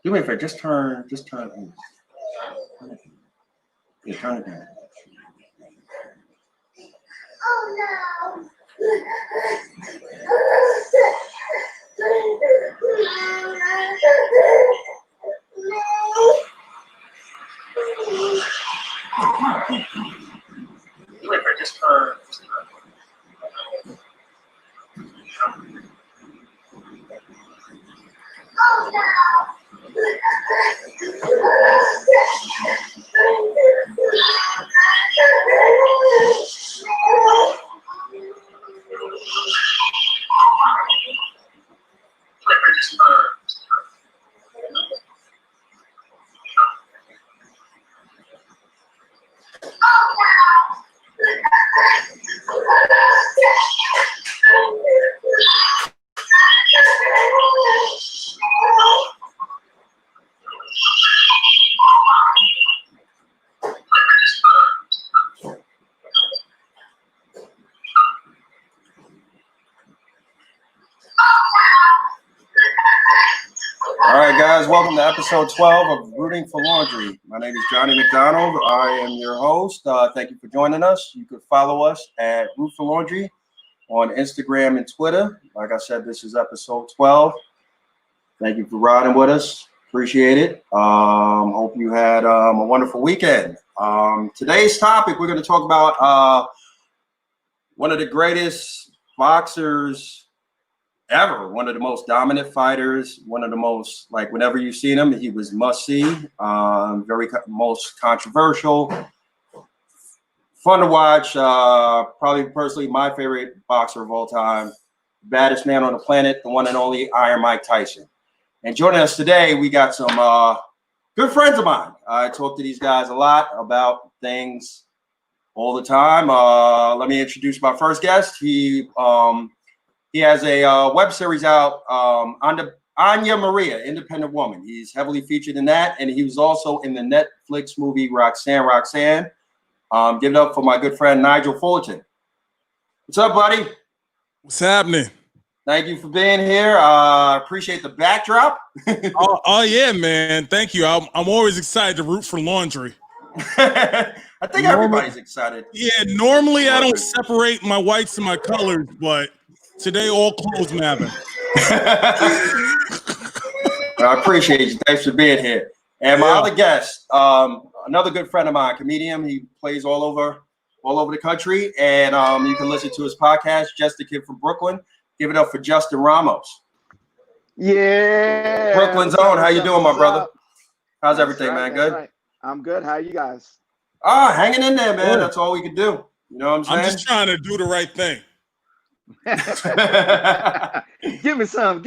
Do me a favor, just turn. Yeah, turn it down. Oh no. Do me a favor, just turn. Oh no. All right, guys, welcome to episode 12 of Rooting for Laundry. My name is Johnny McDonald. I am your host. Thank you for joining us. You can follow us at Root for Laundry on Instagram and Twitter. Like I said, this is episode 12. Thank you for riding with us. Appreciate it. Hope you had a wonderful weekend. Today's topic, we're going to talk about one of the greatest boxers ever, one of the most dominant fighters, one of the most, like, whenever you've seen him, he was must-see, most controversial, fun to watch, probably personally my favorite boxer of all time, baddest man on the planet, the one and only Iron Mike Tyson. And joining us today, we got some good friends of mine. I talk to these guys a lot about things all the time. Let me introduce my first guest. He has a web series out, Anya Maria, Independent Woman. He's heavily featured in that, and he was also in the Netflix movie Roxanne. Give it up for my good friend Nigel Fullerton. What's up, buddy? What's happening? Thank you for being here. Appreciate the backdrop. oh yeah, man. Thank you. I'm always excited to root for laundry. I think everybody's excited. Yeah, normally I don't separate my whites and my colors, but today all clothes matter. I appreciate you. Thanks for being here. And my other guest, another good friend of mine, comedian. He plays all over the country, and you can listen to his podcast, Just a Kid from Brooklyn. Give it up for Justin Ramos. Yeah. Brooklyn's own. How you doing, my brother? How's everything, man? Good? Right. I'm good. How are you guys? Hanging in there, man. That's all we can do. You know what I'm saying? I'm just trying to do the right thing. Give me some.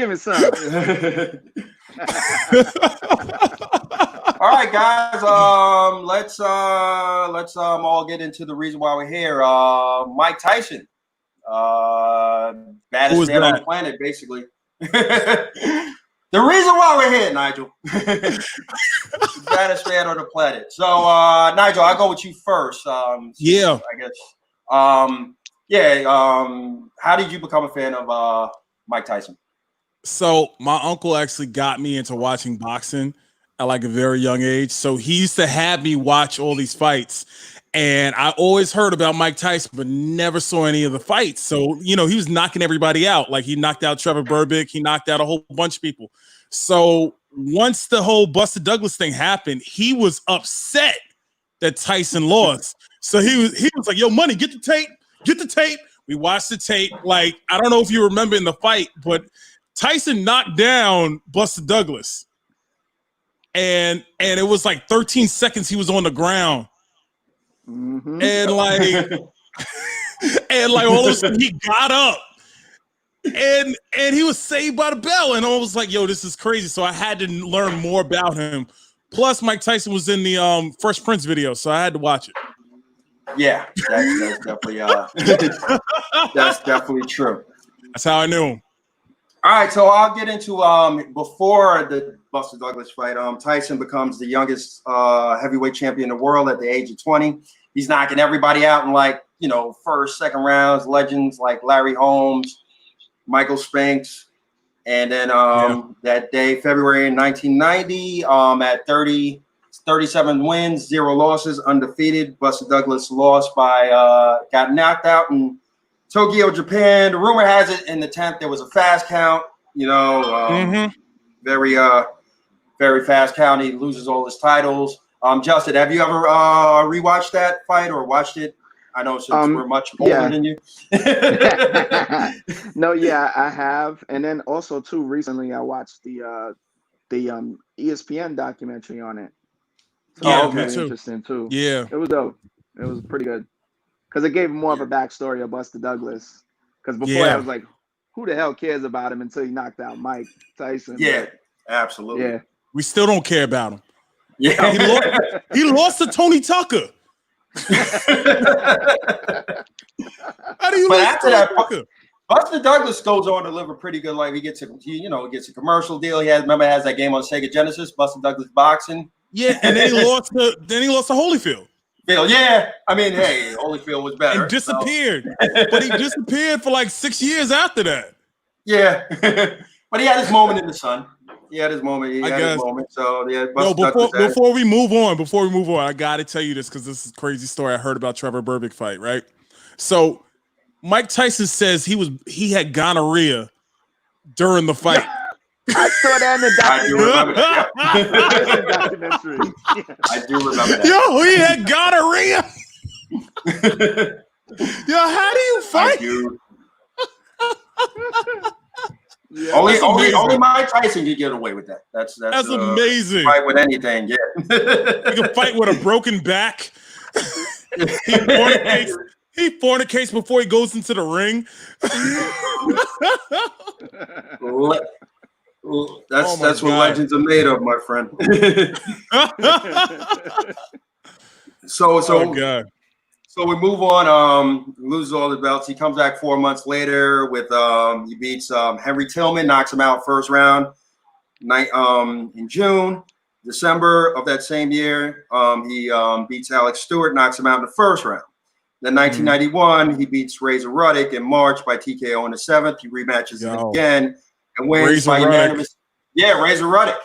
All right, guys. Let's all get into the reason why we're here. Mike Tyson, baddest man on the planet, basically. The reason why we're here, Nigel. Baddest man on the planet. So, Nigel, I'll go with you first. I guess. How did you become a fan of Mike Tyson? So my uncle actually got me into watching boxing at like a very young age. So he used to have me watch all these fights. And I always heard about Mike Tyson, but never saw any of the fights. So, he was knocking everybody out. Like he knocked out Trevor Burbick. He knocked out a whole bunch of people. So once the whole Buster Douglas thing happened, he was upset that Tyson lost. So he was like, yo, Money, get the tape. We watched the tape. Like, I don't know if you remember in the fight, but Tyson knocked down Buster Douglas. And it was like 13 seconds he was on the ground. Mm-hmm. And like all of a sudden he got up and he was saved by the bell. And I was like, yo, this is crazy. So I had to learn more about him. Plus Mike Tyson was in the Fresh Prince video, so I had to watch it. Yeah, that's definitely that's definitely true. That's how I knew him. All right, so I'll get into before the Buster Douglas fight. Tyson becomes the youngest heavyweight champion in the world at the age of 20. He's knocking everybody out in first, second rounds. Legends like Larry Holmes, Michael Spinks, And then that day, February 1990, at 37 wins, 0 losses, undefeated. Buster Douglas lost by got knocked out in Tokyo, Japan. The rumor has it in the 10th there was a fast count. Very very fast count. He loses all his titles. Justin, have you ever rewatched that fight or watched it? I know since we're much older than you. No, I have. And then also too, recently I watched the ESPN documentary on it. So Yeah, that was me really too. interesting too. Yeah. It was dope. It was pretty good. Because it gave more of a backstory of Buster Douglas. Because before I was like, who the hell cares about him until he knocked out Mike Tyson? Yeah, absolutely. Yeah. We still don't care about him. Yeah. He lost to Tony Tucker. How do you lose after to that, Tony Tucker? Buster Douglas goes on to live a pretty good life. He gets a commercial deal. He has that game on Sega Genesis, Buster Douglas Boxing. Yeah, and then he lost to Holyfield. Yeah, I mean, hey, Holyfield was better. And disappeared. But he disappeared for like 6 years after that. Yeah. But he had his moment in the sun. He had his moment. So yeah. Before we move on, I gotta tell you this because this is a crazy story I heard about Trevor Berbick fight, right? So Mike Tyson says he had gonorrhea during the fight. I saw that in the documentary. I do remember that. Yo, he had gonorrhea. Yo, how do you fight? Yeah, only Mike Tyson could get away with that. That's amazing. Fight with anything, yeah. He can fight with a broken back. He fornicates before he goes into the ring. That's what legends are made of, my friend. So we move on. Loses all the belts. He comes back 4 months later with he beats Henry Tillman, knocks him out first round. In June, December of that same year, he beats Alex Stewart, knocks him out in the first round. Then 1991, he beats Razor Ruddock in March by TKO in the 7th. He rematches him again and wins by unanimous. Yeah, Razor Ruddock.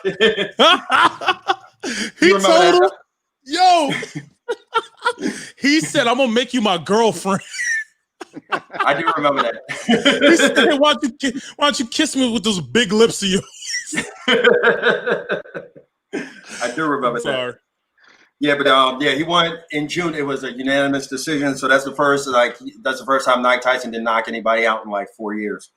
He told him, yo. He said, "I'm gonna make you my girlfriend." I do remember that. He said, why don't you kiss me with those big lips of yours? I do remember that. Yeah, but he won in June. It was a unanimous decision. So that's the first time Mike Tyson didn't knock anybody out in like 4 years.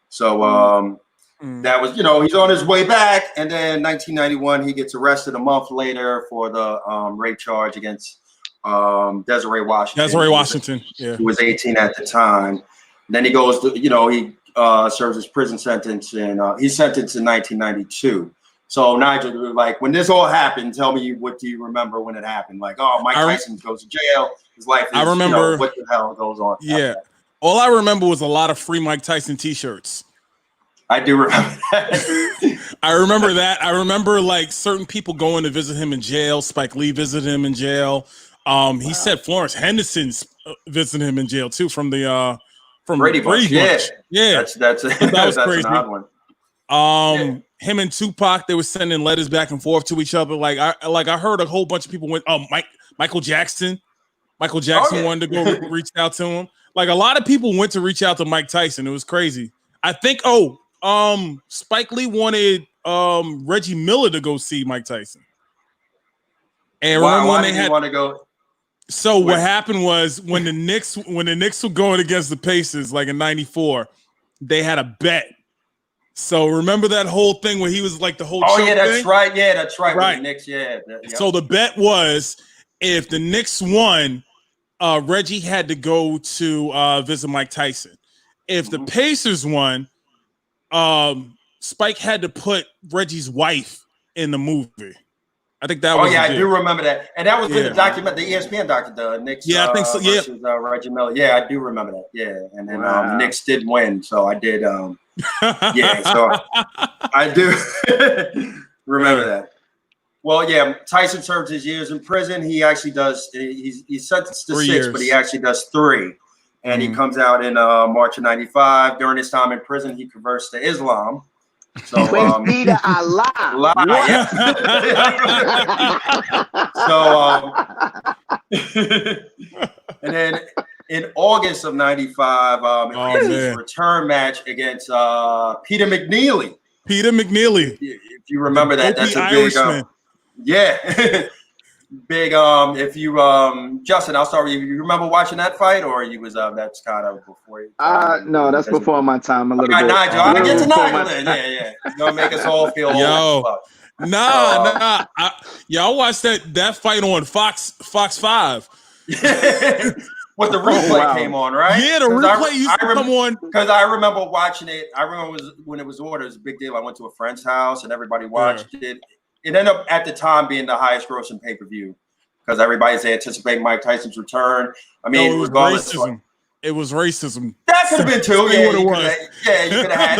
So that was, he's on his way back. And then 1991, he gets arrested a month later for the rape charge against Desiree Washington. Who was 18 at the time. Then he goes to, he serves his prison sentence, and he's sentenced in 1992. So Nigel, like, when this all happened, tell me, what do you remember when it happened? Like, Mike Tyson goes to jail. His life is, I remember, what the hell goes on? Yeah. All I remember was a lot of free Mike Tyson t-shirts. I do remember that. I remember that. I remember like certain people going to visit him in jail. Spike Lee visited him in jail. He said Florence Henderson's visited him in jail too from the Brady Bunch. Yeah. That's crazy. An odd one. Him and Tupac, they were sending letters back and forth to each other. Like I heard a whole bunch of people went. Michael Jackson. Michael Jackson wanted to go reach out to him. Like a lot of people went to reach out to Mike Tyson. It was crazy. I think. Spike Lee wanted Reggie Miller to go see Mike Tyson. And remember when they had want to go? So what happened was when the Knicks were going against the Pacers, like in '94, they had a bet. So remember that whole thing where he was like the whole. Oh yeah, that's thing? right. Yeah, that's right. With the Knicks, yeah. So the bet was if the Knicks won, Reggie had to go to visit Mike Tyson. If the Pacers won, Spike had to put Reggie's wife in the movie. I think that was. Oh yeah, I do remember that, and that was in the document, the ESPN document, the Knicks. Yeah, I think so. Yeah, versus, Reggie Miller. Yeah, I do remember that. Yeah, and then the Knicks did win, so I did. Yeah, so I do remember that. Well, yeah, Tyson served his years in prison. He actually does. He's sentenced to 6, but he actually does 3, and he comes out in March of '95. During his time in prison, he converts to Islam. So Twins Peter Allah. yeah. And then in August of '95, it was his return match against Peter McNeely. Peter McNeely. If you remember that, that's a big yeah. Big if you Justin, I'll start with you. You remember watching that fight, or you was that's kind of before you? No, that's before my time a little bit. Nigel, I get to Nigel then. Yeah. You're gonna make us all feel old. Nah. Y'all watched that fight on Fox 5. What the replay came on, right? Yeah, the replay used to come on. Because I remember watching it. I remember when it was ordered, it was a big deal. I went to a friend's house and everybody watched it. It ended up at the time being the highest grossing pay-per-view because everybody's anticipating Mike Tyson's return. I mean, it was racism. It was racism. That could have been too. Yeah, you could have had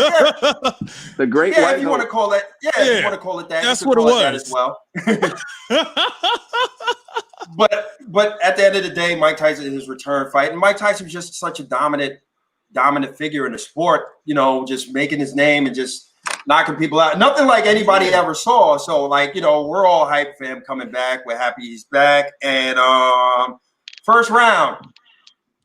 the great. Yeah, if you want to call it. Yeah, if you want to call it that. That's what it was. That as well. But at the end of the day, Mike Tyson his return fight, and Mike Tyson was just such a dominant figure in the sport. You know, just making his name and just knocking people out. Nothing like anybody ever saw. So, like, you know, we're all hyped for him coming back. We're happy he's back. And first round,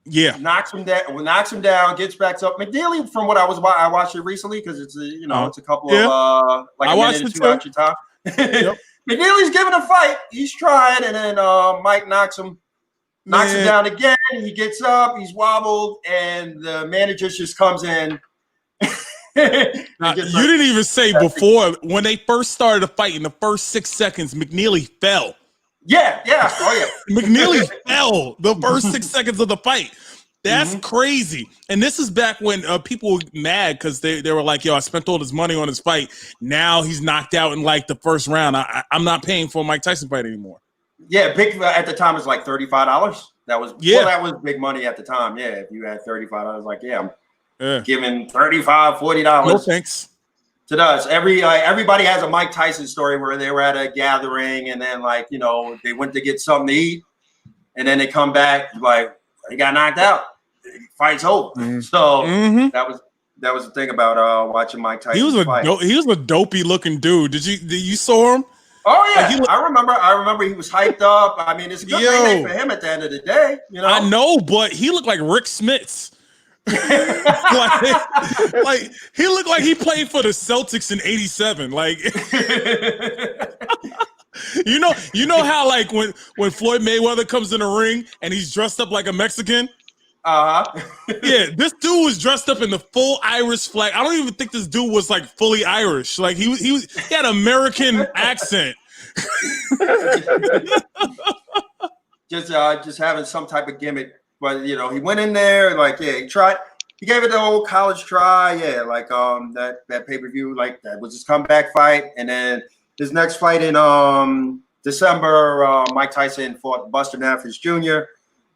knocks him down, gets back up. McNeely, from what I watched it recently because it's it's a couple of like I watched it too. Out your time. Yep. McNeely's giving a fight. He's trying, and then Mike knocks him down again. He gets up, he's wobbled, and the manager just comes in. You didn't even say before when they first started the fight in the first 6 seconds, McNeely fell. Yeah. Oh yeah. McNeely fell the first 6 seconds of the fight. That's crazy. And this is back when people were mad because they were like, yo, I spent all this money on his fight. Now he's knocked out in like the first round. I'm not paying for a Mike Tyson fight anymore. Yeah, big at the time was like $35. That was that was big money at the time. Yeah, if you had $35, like I'm giving $35, $40. No thanks. To us, everybody has a Mike Tyson story where they were at a gathering and then they went to get something to eat and then they come back like they got knocked out. Fight's over. So that was the thing about watching Mike Tyson. He was a dopey looking dude. Did you saw him? Oh yeah, I remember he was hyped up. I mean, it's a good payday for him at the end of the day. I know, but he looked like Rick Smits. like he looked like he played for the Celtics in '87. Like you know how like when Floyd Mayweather comes in the ring and he's dressed up like a Mexican. Yeah, this dude was dressed up in the full Irish flag. I don't even think this dude was like fully Irish. Like he had an American accent. just having some type of gimmick. But he went in there like he tried. He gave it the old college try. Yeah, like that pay-per-view, like that was his comeback fight. And then his next fight in December, Mike Tyson fought Buster Nathans Jr.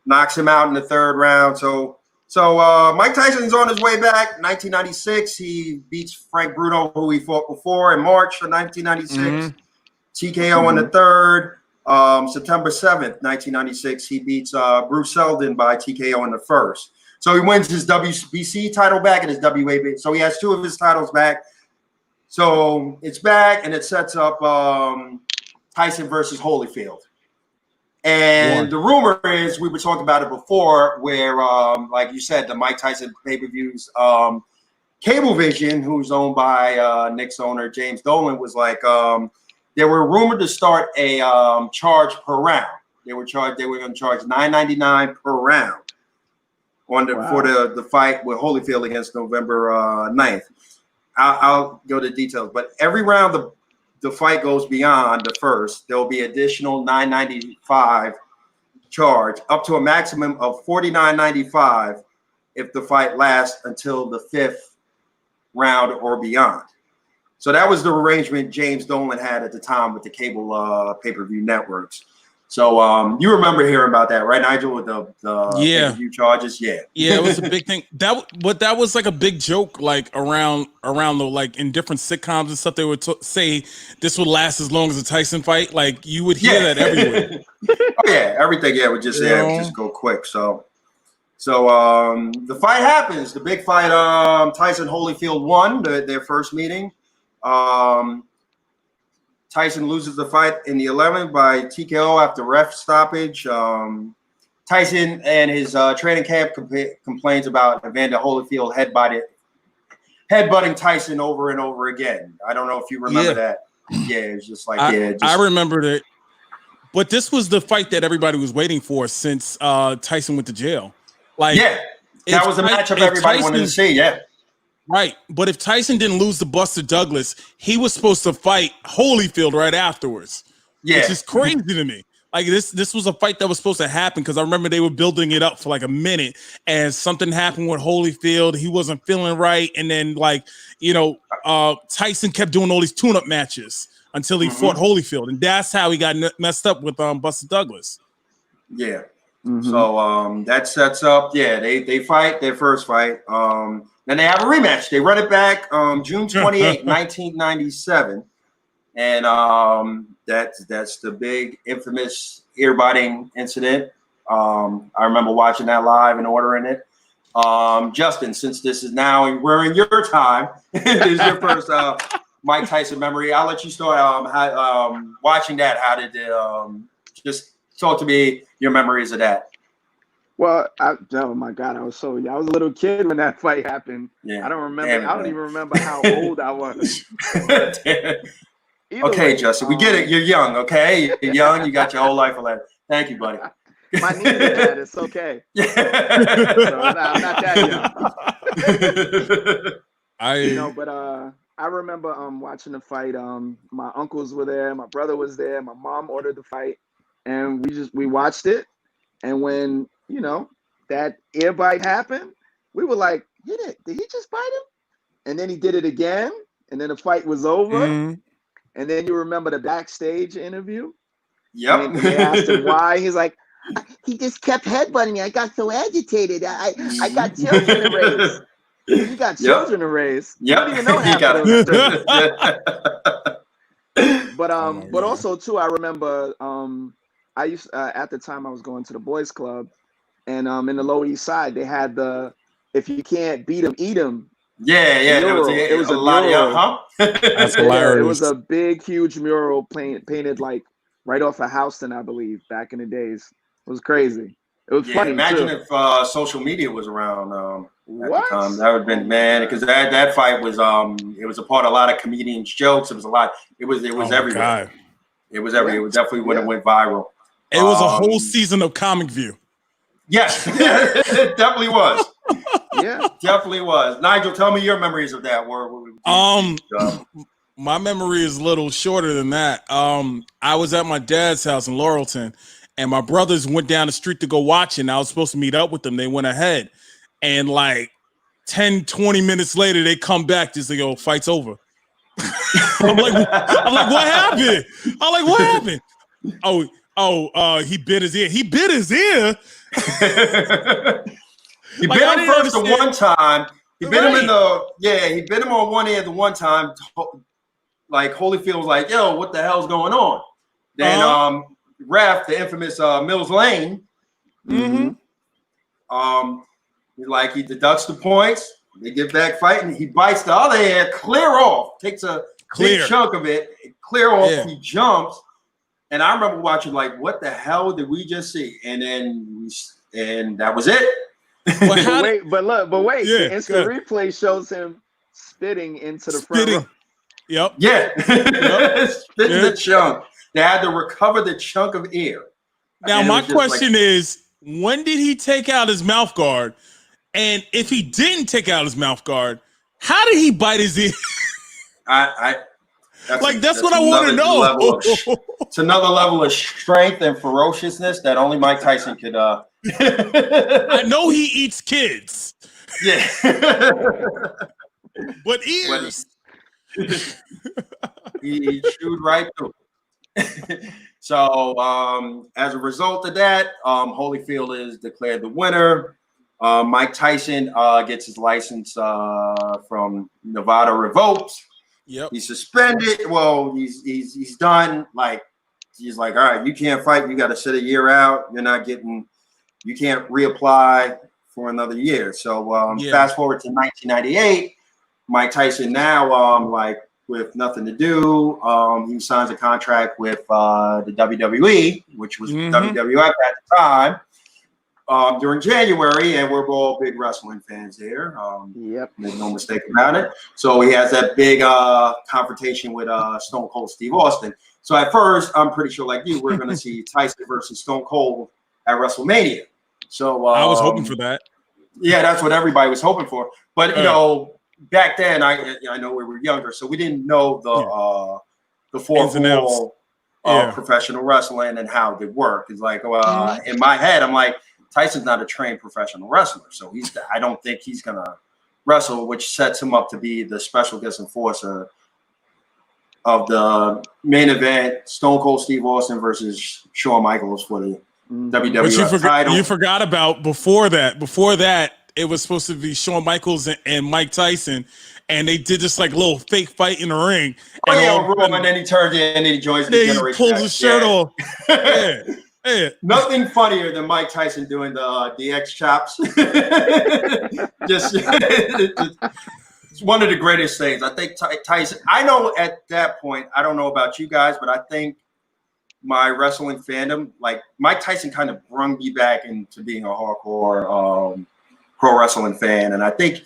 Knocks him out in the third round. So Mike Tyson's on his way back. 1996, he beats Frank Bruno, who he fought before in March of 1996. TKO in the third. September 7th, 1996, he beats Bruce Seldon by TKO in the first. So he wins his WBC title back and his WAB. So he has two of his titles back. So it's back and it sets up Tyson versus Holyfield. And the rumor is, we were talking about it before, where, like you said, the Mike Tyson pay-per-views, Cablevision, who's owned by Nick's owner, James Dolan, was like, they were rumored to start a charge per round. They were going to charge $9.99 per round for the fight with Holyfield against November 9th. I'll go to details, but every round the fight goes beyond the first, there will be additional $9.95 charge, up to a maximum of $49.95 if the fight lasts until the fifth round or beyond. So that was the arrangement James Dolan had at the time with the cable pay-per-view networks. So you remember hearing about that, right, Nigel, with the pay-per-view charges? Yeah, it was a big thing. That was like a big joke, like around the like in different sitcoms and stuff. They would say this would last as long as a Tyson fight. Like you would hear that everywhere. Everything would just would just go quick. So the fight happens. The big fight. Tyson Holyfield won their first meeting. Tyson loses the fight in the 11th by TKO after ref stoppage. Tyson and his training camp complains about Evander Holyfield headbutting Tyson over and over again. I don't know if you remember that. Yeah, it's just like I remembered it. But this was the fight that everybody was waiting for since Tyson went to jail. Like, that was the matchup everybody wanted to see. Yeah. Right, but if Tyson didn't lose to Buster Douglas, he was supposed to fight Holyfield right afterwards. Yeah, which is crazy to me. Like this was a fight that was supposed to happen because I remember they were building it up for like a minute, and something happened with Holyfield. He wasn't feeling right, and then Tyson kept doing all these tune-up matches until he fought Holyfield, and that's how he got messed up with Buster Douglas. Yeah. So that sets up. Yeah, they fight their first fight. Then they have a rematch. They run it back June 28, 1997. And that's the big infamous ear-biting incident. I remember watching that live and ordering it. Justin, since this is now we're in your time, this is your first Mike Tyson memory. I'll let you start watching that. How did it just talk to me your memories of that? Well, oh my God, I was a little kid when that fight happened. Yeah. I don't remember. I don't even remember how old I was. Okay, Justin, we get it. You're young, okay? You're young. You got your whole life left. Thank you, buddy. My knees are bad. It's okay. So I'm not that young. But I remember watching the fight. My uncles were there. My brother was there. My mom ordered the fight, and we watched it. And when that ear bite happened, we were like, "Hit it! Did he just bite him?" And then he did it again, and then the fight was over. And then you remember the backstage interview? Yep. And they asked him why. He's like, he just kept headbutting me. I got so agitated. I got children to raise. You got children to raise. Yep. You don't even know half of those things. But also too, I remember I used at the time I was going to the boys club, and in the Lower East Side they had the if you can't beat them, eat them. Yeah. It was a lot mural. That's hilarious. It was a big, huge mural painted like right off of Houston, I believe, back in the days. It was crazy. It was funny. Imagine if social media was around at the time. That would have been because that fight was it was a part of a lot of comedians' jokes. It was a lot. It was everywhere. God. It was everywhere. It was definitely when it went viral. It was a whole season of Comic View. Yes, it definitely was. Yeah, definitely was. Nigel, tell me your memories of that. My memory is a little shorter than that. I was at my dad's house in Laurelton, and my brothers went down the street to go watch it. And I was supposed to meet up with them. They went ahead, and like 10, 20 minutes later, they come back just like, "Yo, fight's over." I'm like, what happened? I'm like, what happened? He bit his ear. He bit his ear. He bit him first the one time. He bit him he bit him on one ear the one time. Like Holyfield was like, "Yo, what the hell's going on?" Then ref, the infamous Mills Lane. He deducts the points. They get back fighting. He bites the other ear clear off. Takes a big chunk of it. Clear off. Yeah. He jumps. And I remember watching like, what the hell did we just see? And then that was it. But wait, the instant replay shows him spitting into the front row. Yep. Yeah. Spitting the chunk. They had to recover the chunk of ear. Now my question is, when did he take out his mouth guard? And if he didn't take out his mouth guard, how did he bite his ear? That's what I want to know. It's another level of strength and ferociousness that only Mike Tyson could. I know he eats kids. Yeah. But ears. He chewed right through. So as a result of that, Holyfield is declared the winner. Mike Tyson gets his license from Nevada revoked. Yep. He's suspended. Well, he's done. Like he's like, all right, you can't fight. You got to sit a year out. You can't reapply for another year. So fast forward to 1998, Mike Tyson now with nothing to do, he signs a contract with the WWE, which was WWF at the time, during January, and we're all big wrestling fans here. Yep. Make no mistake about it. So he has that big confrontation with Stone Cold Steve Austin. So at first, I'm pretty sure, like you, we're going to see Tyson versus Stone Cold at WrestleMania. So I was hoping for that. Yeah, that's what everybody was hoping for. But you know, back then, I know we were younger, so we didn't know the four of professional wrestling and how it worked. It's like, in my head, I'm like, Tyson's not a trained professional wrestler, so I don't think he's gonna wrestle, which sets him up to be the special guest enforcer of the main event: Stone Cold Steve Austin versus Shawn Michaels for the WWF title. You forgot about before that. Before that, it was supposed to be Shawn Michaels and Mike Tyson, and they did this like little fake fight in the ring. And then he turns in and he joins the Generation X. He pulls his shirt off. Yeah. Nothing funnier than Mike Tyson doing the DX chops. Just it's one of the greatest things. I think Tyson. I know at that point, I don't know about you guys, but I think my wrestling fandom, like Mike Tyson, kind of brought me back into being a hardcore pro wrestling fan, and I think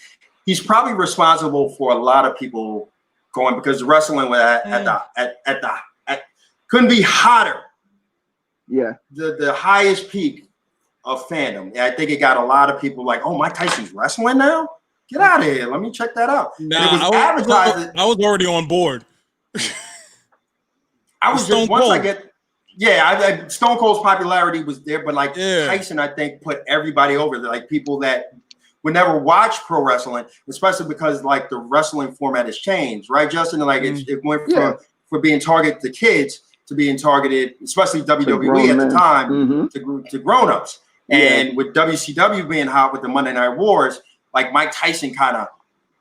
he's probably responsible for a lot of people going, because wrestling was at couldn't be hotter. Yeah, the highest peak of fandom. I think it got a lot of people like, oh, Mike Tyson's wrestling now? Get out of here. Let me check that out. Nah, I was already on board. I was just, once I get, Stone Cold's popularity was there, but like Tyson, I think, put everybody over there. Like people that would never watch pro wrestling, especially because like the wrestling format has changed, right, Justin? Like it went from being targeted to kids to being targeted, especially WWE at the time, to grown-ups. And with WCW being hot with the Monday Night Wars, like Mike Tyson kind of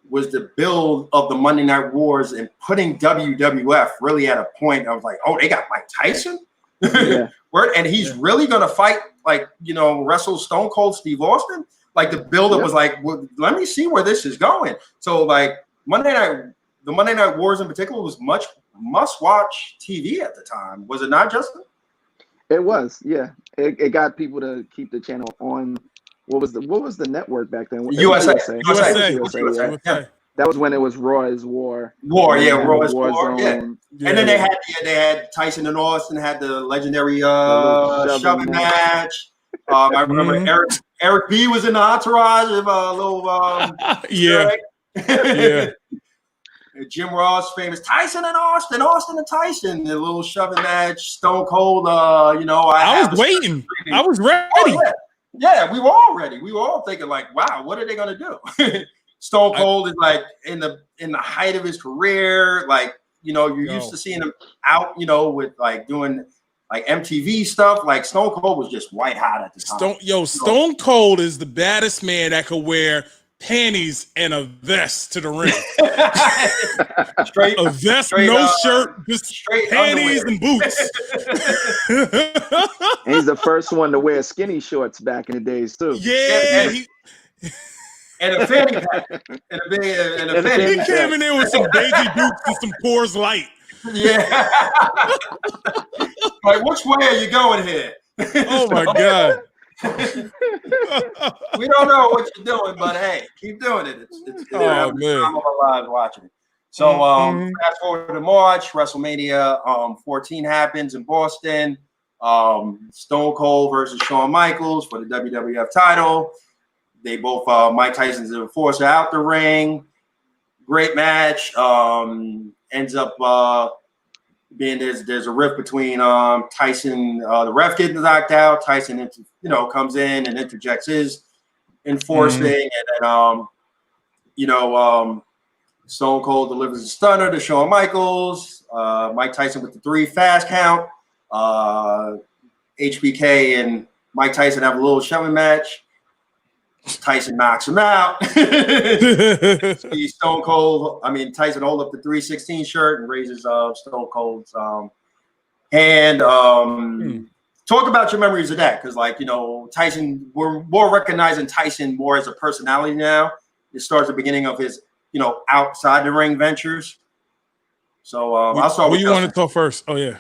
was the build of the Monday Night Wars and putting WWF really at a point of like, oh, they got Mike Tyson? And he's really going to fight, like, wrestle Stone Cold Steve Austin? Like the build-up was like, well, let me see where this is going. So like the Monday Night Wars in particular was much must-watch TV at the time. Was it not, Justin? It was, yeah. It got people to keep the channel on. What was the network back then? USA. Yeah. That was when it was Raw is War. Raw is War. Yeah. And then they had Tyson and Austin had the legendary shoving match. I remember Eric B was in the entourage of a little Jim Ross famous Tyson and Austin and Tyson, the little shoving match, Stone Cold. I was waiting. I was ready. Oh, yeah, we were all ready. We were all thinking like, wow, what are they gonna do? Stone Cold is like in the height of his career. Like, you're used to seeing him out, with like doing like MTV stuff. Like Stone Cold was just white hot at the time. Stone Cold is the baddest man that could wear panties and a vest to the ring. A vest, no shirt, just straight panties underwear. And boots. And he's the first one to wear skinny shorts back in the days too. Yeah. And a fanny pack. And a fanny pack. He came in there with some Daisy Dukes and some Coors Light. Yeah. Like, which way are you going here? Oh my God. We don't know what you're doing, but hey, keep doing it. It's man. I'm alive watching it. So fast forward to March, WrestleMania 14 happens in Boston. Stone Cold versus Shawn Michaels for the WWF title. They both Mike Tyson's the enforcer out the ring. Great match. Ends up being there's a rift between Tyson, the ref getting knocked out. Tyson, comes in and interjects his enforcing, and then Stone Cold delivers a stunner to Shawn Michaels. Mike Tyson with the 3 fast count. HBK and Mike Tyson have a little shoving match. Tyson knocks him out. Stone Cold, Tyson hold up the 316 shirt and raises Stone Cold's hand. Talk about your memories of that, because Tyson, we're more recognizing Tyson more as a personality now. It starts the beginning of his outside the ring ventures. So I'll start What with you want to talk first? Oh yeah.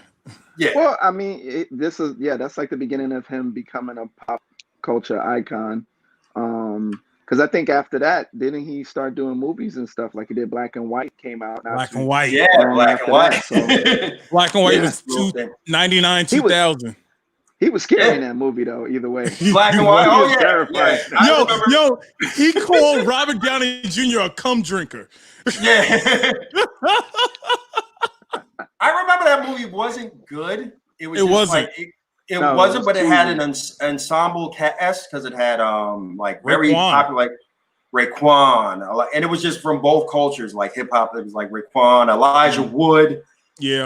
Yeah. Well, I mean, that's like the beginning of him becoming a pop culture icon. Because I think after that, didn't he start doing movies and stuff? Like he did Black and White, came out not Black too and White. Yeah, long black and after white. that. So Black and White Yeah. was 99, He was- 2000. he was scary Yeah. in that movie, though. Either way, Black and He white. was. Oh was yeah. terrifying. Yeah. I remember. Yo, he called Robert Downey Jr. a cum drinker. Yeah. I remember that movie wasn't good. It was. It just wasn't. Like, it No, it wasn't, was but it too- had an ensemble cast because it had like very Raekwon. popular like Raekwon, and it was just from both cultures, like hip hop. It was like Raekwon, Elijah Wood, Yeah.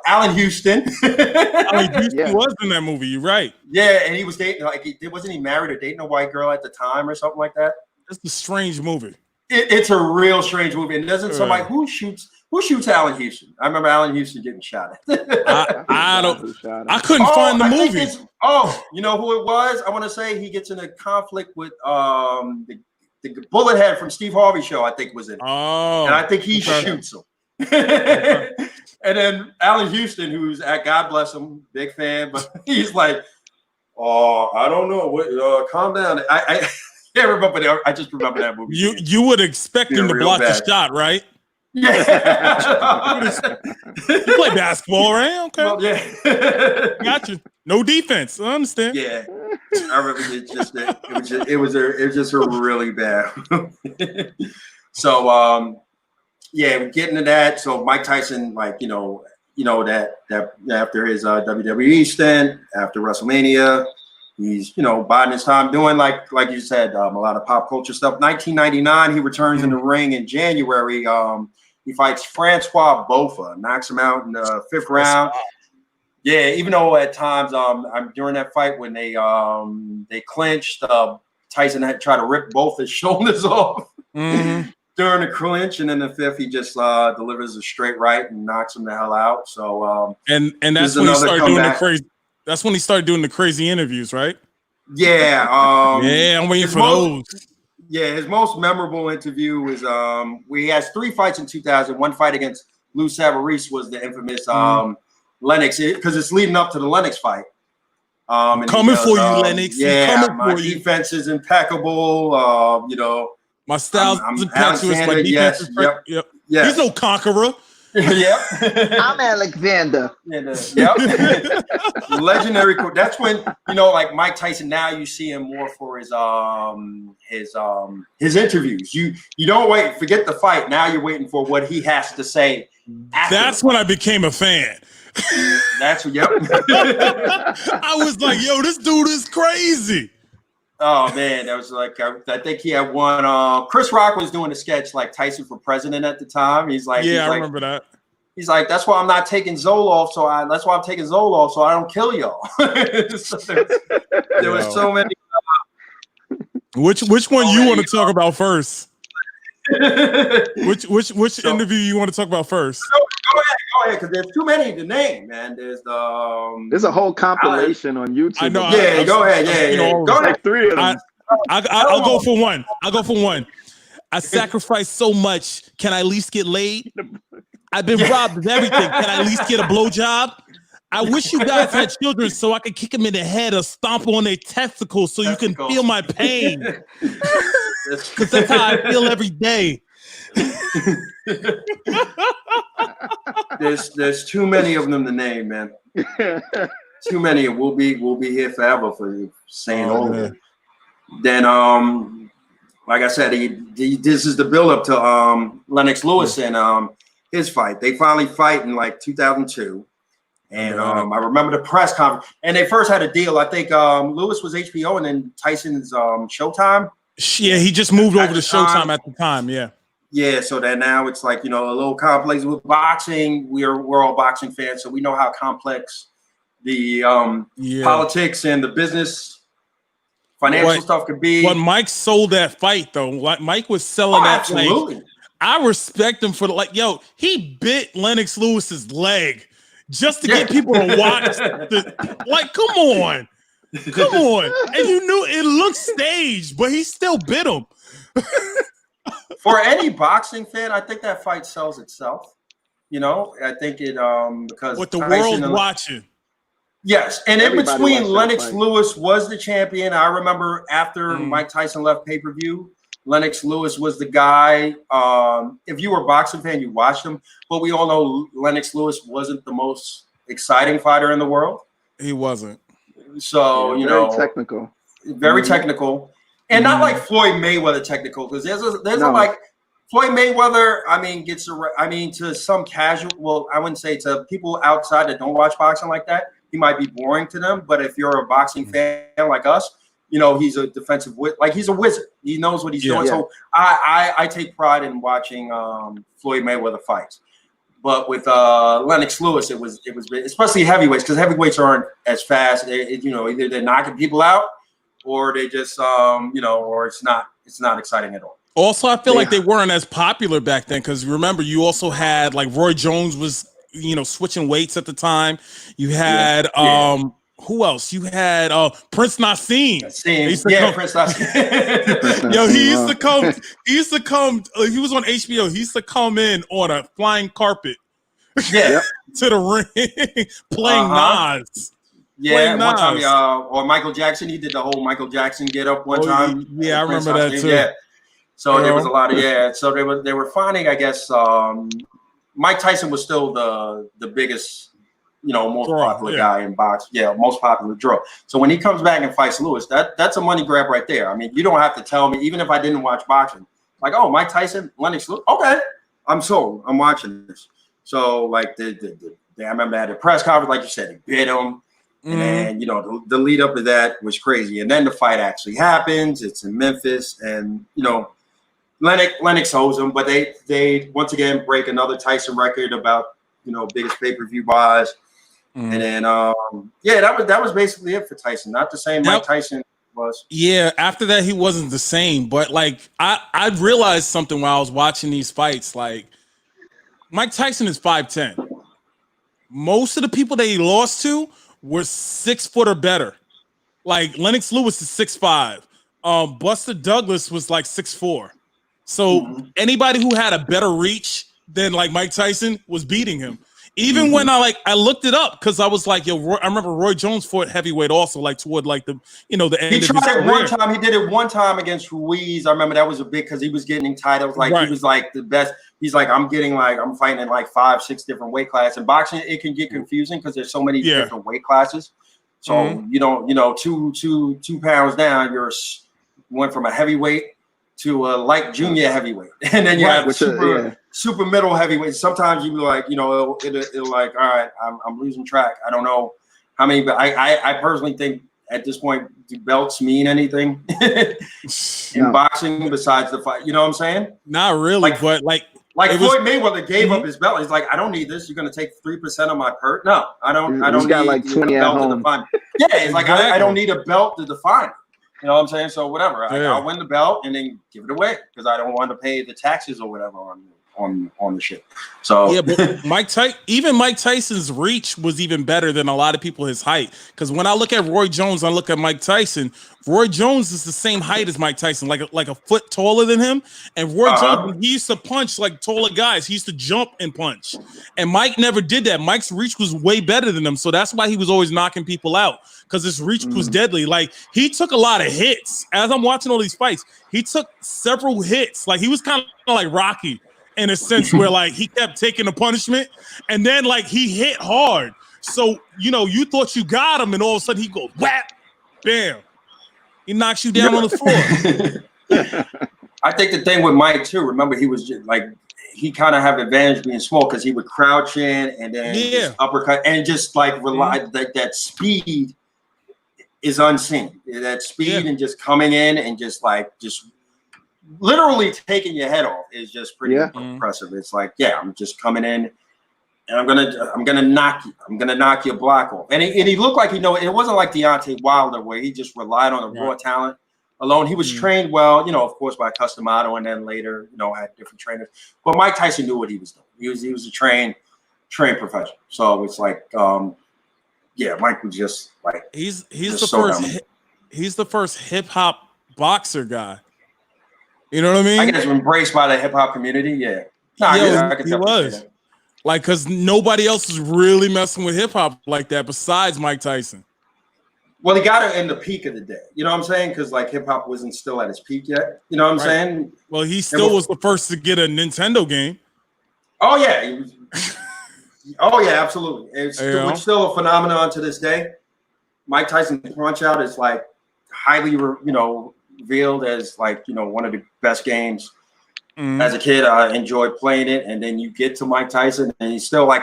Alan Houston. I mean, he Yeah. was in that movie. You're right. Yeah, and he was dating wasn't he married or dating a white girl at the time or something like that? It's a strange movie. It's a real strange movie. And doesn't somebody Right. who shoots Alan Houston? I remember Alan Houston getting shot at. I don't. Who shot him. I couldn't find the I think movie. you know who it was? I want to say he gets in a conflict with the bullet head from Steve Harvey show. I think was in it. Oh, And I think he okay. shoots him. And then Alan Houston, who's at God bless him, big fan, but he's like, "Oh, I don't know. What? Calm down." I can't remember. I just remember that movie. You would expect him to real block bad. the shot, right? Yeah. You play basketball, right? Okay, Well, yeah. gotcha. No defense. I understand. Yeah. I remember it was just a really bad. So yeah, we're getting to that. So Mike Tyson, like, you know that after his WWE stint, after WrestleMania, he's, biding his time doing like you said, a lot of pop culture stuff. 1999, he returns in the ring in January. He fights Francois Bofa, knocks him out in the 5th round. Yeah, even though at times during that fight when they clinched, Tyson had tried to rip both his shoulders off. Mm-hmm. During the clinch, and in the 5th, he just delivers a straight right and knocks him the hell out. So, And that's when he started doing the crazy. That's when he started doing the crazy interviews, right? Yeah. Yeah, I'm waiting for those. Yeah, his most memorable interview was he has 3 fights in 2000. One fight against Lou Savarese was the infamous Lennox, because it's leading up to the Lennox fight. Coming for you, Lennox. Yeah, Coming my for you. defense is impeccable. My style's I'm impetuous. My Alexander, defense is yes, yep. yes. He's no conqueror. Yep. I'm Alexander. Yep. Legendary. That's when, like Mike Tyson, now you see him more for his interviews. You don't forget the fight. Now you're waiting for what he has to say. That's when I became a fan. That's what. Yep. I was like, yo, this dude is crazy. Oh man, that was like I think he had one. Chris Rock was doing a sketch like Tyson for president at the time. He's like, I remember that. He's like, that's why I'm not taking Zoloft. That's why I'm taking Zoloft so I don't kill y'all. So there was so many. Which one you want to talk about first? Which interview you want to talk about first? Go ahead, because there's too many to name, man. There's There's a whole compilation on YouTube. I know. Yeah, go ahead. Yeah. Go ahead. Like 3 of them. I'll go for one. I sacrificed so much. Can I at least get laid? I've been robbed of everything. Can I at least get a blowjob? I wish you guys had children so I could kick them in the head or stomp on their testicles so you can feel my pain. Because that's how I feel every day. There's too many of them to name, man. Too many. We'll be here forever for saying all of it. Then like I said, this is the build up to Lennox Lewis and his fight. They finally fight in like 2002. And I remember the press conference, and they first had a deal. I think Lewis was HBO, and then Tyson's Showtime. Yeah, he just moved over to Showtime at the time. Yeah. Yeah, so that now it's like, a little complex with boxing. We're all boxing fans, so we know how complex the politics and the business, financial stuff could be. But Mike sold that fight though. Like Mike was selling that absolutely. fight. I respect him for he bit Lennox Lewis's leg just to get people to watch. Come on. And you knew it looked staged, but he still bit him. For any boxing fan, I think that fight sells itself. You know, I think it because With the Tyson world watching. Yes, and in Everybody between, watched that Lennox fight. Lewis was the champion. I remember after Mike Tyson left pay-per-view, Lennox Lewis was the guy. If you were a boxing fan, you watched him. But we all know Lennox Lewis wasn't the most exciting fighter in the world. He wasn't. So, you very know, technical. very technical. And not like Floyd Mayweather technical, because there's a like Floyd Mayweather, I mean, to some casual, well, I wouldn't say to people outside that don't watch boxing like that, he might be boring to them. But if you're a boxing fan like us, you know, he's a defensive like he's a wizard. He knows what he's doing. So I take pride in watching Floyd Mayweather fights. But with Lennox Lewis, it was especially heavyweights, because heavyweights aren't as fast. You know, either they're knocking people out, or they just you know, or it's not exciting at all. Also, I feel like they weren't as popular back then, because remember, you also had like Roy Jones was, you know, switching weights at the time. You had who else? You had Prince Nassim. Prince Nassim. Yo, he used to come. He used to come. He was on HBO. He used to come in on a flying carpet. Yeah, to the ring, playing Nas. Yeah, one time, or Michael Jackson. He did the whole Michael Jackson get up one time. Yeah, I remember that too. Yeah. So there was a lot of So they were finding, I guess, Mike Tyson was still the biggest, you know, most popular guy in boxing. Yeah, most popular draw. So when he comes back and fights Lewis, that's a money grab right there. I mean, you don't have to tell me, even if I didn't watch boxing, like, oh, Mike Tyson, Lennox Lewis, okay, I'm sold. I'm watching this. So like I remember at the press conference, like you said, they bid him. And then, you know, the lead up to that was crazy. And then the fight actually happens. It's in Memphis, and, you know, Lennox holds him, but they once again break another Tyson record about, you know, biggest pay-per-view buys. And then that was basically it for Tyson. Not the same Mike Tyson was. Yeah, after that he wasn't the same. But like I realized something while I was watching these fights. Like, Mike Tyson is 5'10". Most of the people that he lost to were 6 foot or better. Like Lennox Lewis is 6'5". Buster Douglas was like 6'4". So anybody who had a better reach than like Mike Tyson was beating him. Even when I looked it up, because I was like, yo, I remember Roy Jones fought heavyweight also, like toward like the, you know, the end. He tried it one time. He did it one time against Ruiz. I remember that was a big, because he was getting titles. Like he was like the best. He's like, I'm fighting in like 5-6 different weight classes. In boxing, it can get confusing because there's so many different weight classes. So you know, 2 pounds down, went from a heavyweight to a light junior heavyweight, and then you have super middle heavyweight. Sometimes you be like, you know, it'll like, all right, I'm losing track. I don't know how many, but I personally think at this point, do belts mean anything in boxing besides the fight? You know what I'm saying? Not really, but like Floyd Mayweather gave up his belt. He's like, I don't need this. You're gonna take 3% of my purse? No, I don't. I don't need like 20 a belt to define. Yeah, it's like I don't need a belt to define it. You know what I'm saying? So whatever, I'll win the belt and then give it away because I don't want to pay the taxes or whatever on the shit. So yeah, but even Mike Tyson's reach was even better than a lot of people his height. Because when I look at Roy Jones, I look at Mike Tyson. Roy Jones is the same height as Mike Tyson, like a foot taller than him. And Roy Jones, he used to punch like taller guys. He used to jump and punch. And Mike never did that. Mike's reach was way better than him. So that's why he was always knocking people out, because his reach was deadly. Like, he took a lot of hits. As I'm watching all these fights, he took several hits. Like, he was kind of like Rocky in a sense where like he kept taking the punishment and then like he hit hard. So, you know, you thought you got him and all of a sudden he goes whap, bam. He knocks you down on the floor. I think the thing with Mike too, remember he was just like, he kind of had the advantage being small because he would crouch in and then just uppercut and just like rely that speed is unseen. That speed and just coming in and just literally taking your head off is just pretty impressive. It's like, I'm just coming in and I'm gonna knock you. I'm gonna knock your block off. And he looked like, it wasn't like Deontay Wilder where he just relied on the raw talent alone. He was trained well, of course, by Customato, and then later, had different trainers. But Mike Tyson knew what he was doing. He was a trained professional. So it's like, Mike was just like he's the first hip hop boxer guy. You know what I mean? I guess embraced by the hip hop community. Yeah. He was. Like, because nobody else is really messing with hip hop like that besides Mike Tyson. Well, he got it in the peak of the day. You know what I'm saying? Because like hip hop wasn't still at its peak yet. You know what I'm saying? Well, he still was the first to get a Nintendo game. Oh yeah, he was. Oh yeah, absolutely. It's still a phenomenon to this day. Mike Tyson's Punch Out is like highly, revealed as like one of the best games. As a kid, I enjoyed playing it, and then you get to Mike Tyson, and he's still like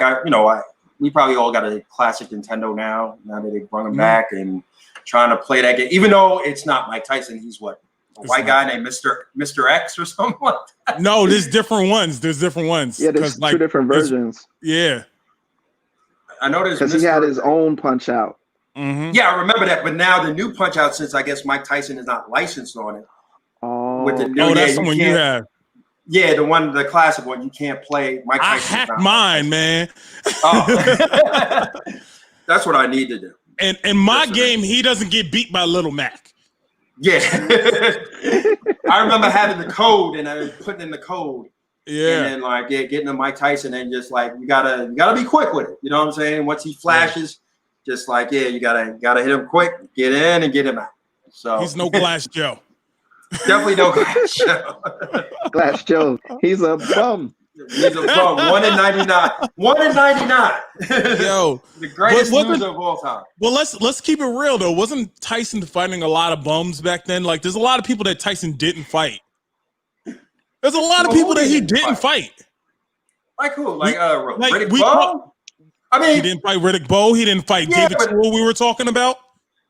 we probably all got a classic Nintendo now that they brought him back and trying to play that game. Even though it's not Mike Tyson, he's what, a white guy named Mr. X or something like that. No, there's different ones. Yeah, there's two different versions. Yeah. I know there's because he had his own Punch Out. Mm-hmm. Yeah, I remember that. But now the new Punch Out, since I guess Mike Tyson is not licensed on it. That's the one you have. Yeah, the classic one. You can't play Mike Tyson. I hacked mine, man. Oh. That's what I need to do. And in my game, he doesn't get beat by Little Mac. Yeah. I remember having the code and I was putting in the code. Yeah. And then getting to Mike Tyson and just like you gotta be quick with it. You know what I'm saying? Once he flashes, just like you gotta hit him quick, get in and get him out. So he's no Glass Joe. Definitely no Glass Joe. Glass Joe. He's a bum. He's a bum. 1 in 99. 1 in 99. Yo, the greatest loser of all time. Well, let's keep it real though. Wasn't Tyson fighting a lot of bums back then? Like, there's a lot of people that Tyson didn't fight. There's a lot of people that he didn't fight. Like who? Like Riddick Bowe? I mean, he didn't fight Riddick Bowe. He didn't fight David Toole we were talking about.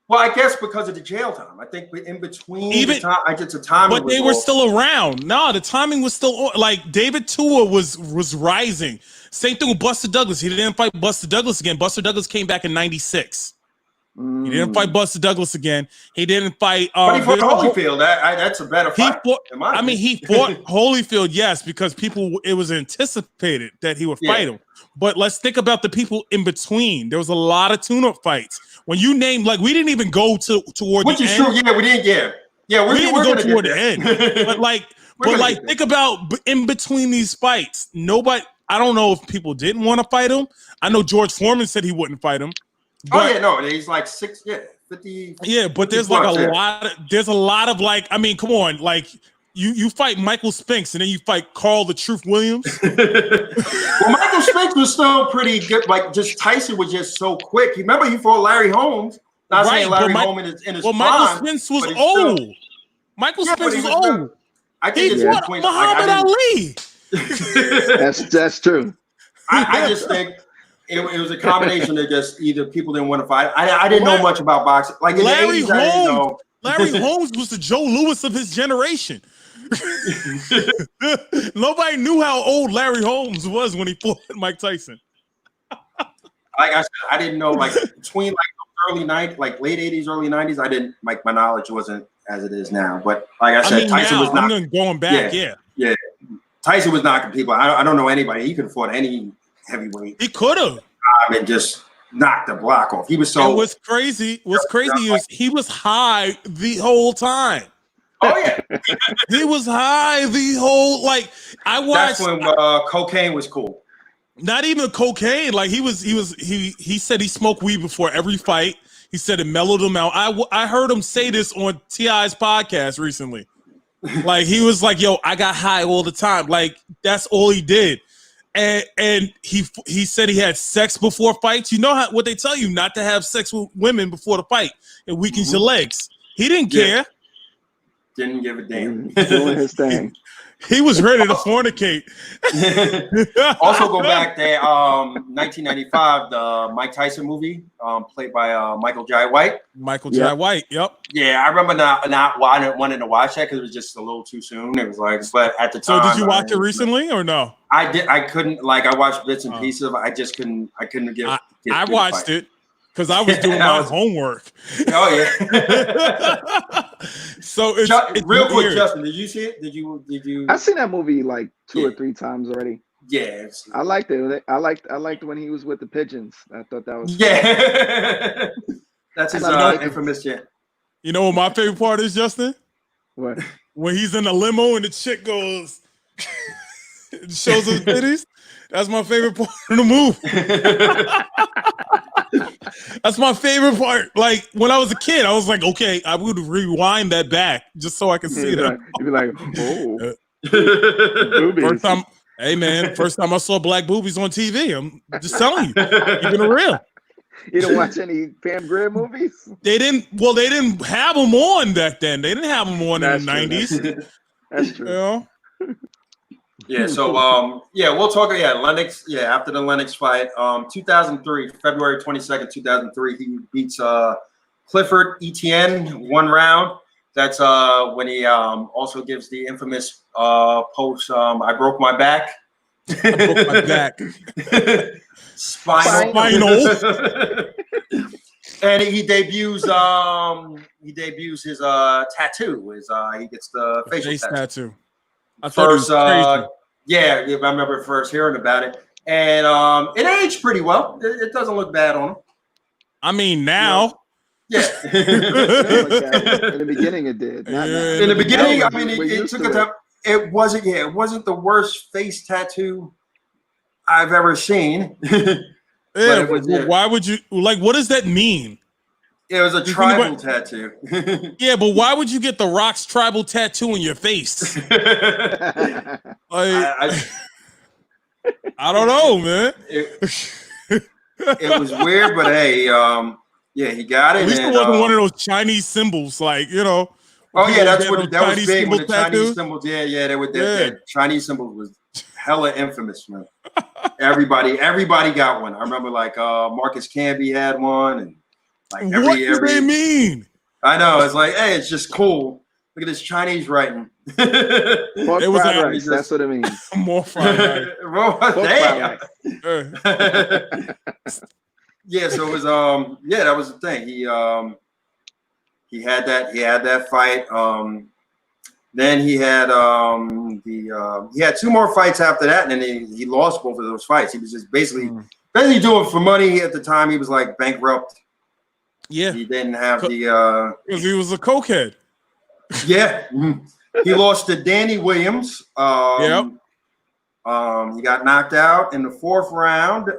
Well, I guess because of the jail time. I think in between the time, I get to timing. But they were still around. No, the timing was still like David Tua was rising. Same thing with Buster Douglas. He didn't fight Buster Douglas again. Buster Douglas came back in '96. He didn't fight Buster Douglas again. He didn't fight. But he fought Holyfield. That's a better fight. He fought Holyfield, yes, because it was anticipated that he would fight him. But let's think about the people in between. There was a lot of tune-up fights. When you name, like, we didn't even go toward the end. Which is true. Yeah, we didn't. Yeah, we didn't go toward the end. But think about in between these fights. Nobody. I don't know if people didn't want to fight him. I know George Foreman said he wouldn't fight him. But, he's like 50. Yeah, but there's like a lot. There's a lot of like. I mean, come on, like. You fight Michael Spinks and then you fight Carl the Truth Williams. Well, Michael Spinks was still pretty good. Like, just Tyson was just so quick. Remember, he fought Larry Holmes. Not saying Larry Holmes in his prime. Michael Spinks was old. Michael Spinks was old. I think he fought Muhammad Ali. That's true. I just think it was a combination of just either people didn't want to fight. I didn't know much about boxing. Like in Larry the 80s, I didn't know. Larry Holmes was the Joe Louis of his generation. Nobody knew how old Larry Holmes was when he fought Mike Tyson. Like I said, I didn't know between early 90s, like late 80s, early 90s. I didn't my knowledge wasn't as it is now. But like I said, Tyson was not going back. Yeah. Tyson was knocking people. I don't know anybody. He could have fought any heavyweight. He could have. And just knocked the block off. He was so. And what's crazy is he was high the whole time. Oh yeah, he was high the whole I watched. That's when cocaine was cool. Not even cocaine. Like he said he smoked weed before every fight. He said it mellowed him out. I heard him say this on T.I.'s podcast recently. Like he was like, "Yo, I got high all the time." Like that's all he did. And he said he had sex before fights. You know what they tell you, not to have sex with women before the fight. It weakens your legs. He didn't care. Didn't give a damn. Doing his thing. He was ready to fornicate. Also, go back there, 1995, the Mike Tyson movie, played by Michael Jai White. Michael Jai White, yep. Yeah, I remember not wanting to watch that because it was just a little too soon. It was like, but at the time. So, did you watch it recently or no? I did. I couldn't. I watched bits and pieces of it. I just couldn't. I couldn't get. I watched it because I was doing my homework. Oh yeah. So it's real quick, weird. Justin. Did you see it? Did you? I've seen that movie like 2 or 3 times already. Yeah, I liked it. I liked when he was with the pigeons. I thought that was that's his infamous shit. You know what my favorite part is, Justin? What? When he's in a limo and the chick goes, shows his titties. That's my favorite part of the movie. That's my favorite part. Like when I was a kid, I was like, okay, I would rewind that back just so I could see that. You'd be like, oh, First time, hey man, first time I saw black boobies on TV. I'm just telling you, keeping it real. You don't watch any Pam Grier movies? They didn't have them on back then. They didn't have them on in the 90s. That's true. You know? Yeah, so we'll talk. Yeah, Lennox. Yeah, after the Lennox fight, 2003, February 22nd, 2003, he beats Clifford Etienne 1 round. That's when he also gives the infamous post. I broke my back. I broke my back. Spinal. And he debuts his tattoo. He gets the facial face tattoo. I first, thought it was crazy. Yeah, I remember first hearing about it, and it aged pretty well. It doesn't look bad on him. I mean, now, yeah. In the beginning, it did. In the beginning, I mean, it took a time. It wasn't. Yeah, it wasn't the worst face tattoo I've ever seen. Yeah, why would you like? What does that mean? It was a tribal tattoo. Yeah, but why would you get the Rock's tribal tattoo on your face? I don't know, man. It was weird, but hey, yeah, he got it. At least it wasn't one of those Chinese symbols, like, you know. Oh yeah, that was big with the tattoos. Chinese symbols. Yeah, that Chinese symbols was hella infamous, man. Everybody got one. I remember like Marcus Camby had one, and like what do they mean? I know, it's like, hey, it's just cool. Look at this Chinese writing. More fried rice, that's what it means. More fried rice. Damn. Yeah, so it was that was the thing. He had that fight. Then he had 2 more fights after that, and then he lost both of those fights. He was just basically doing it for money at the time. He was like bankrupt. Yeah, he didn't have the because he was a cokehead. Yeah, he lost to Danny Williams. Yep. He got knocked out in the 4th round.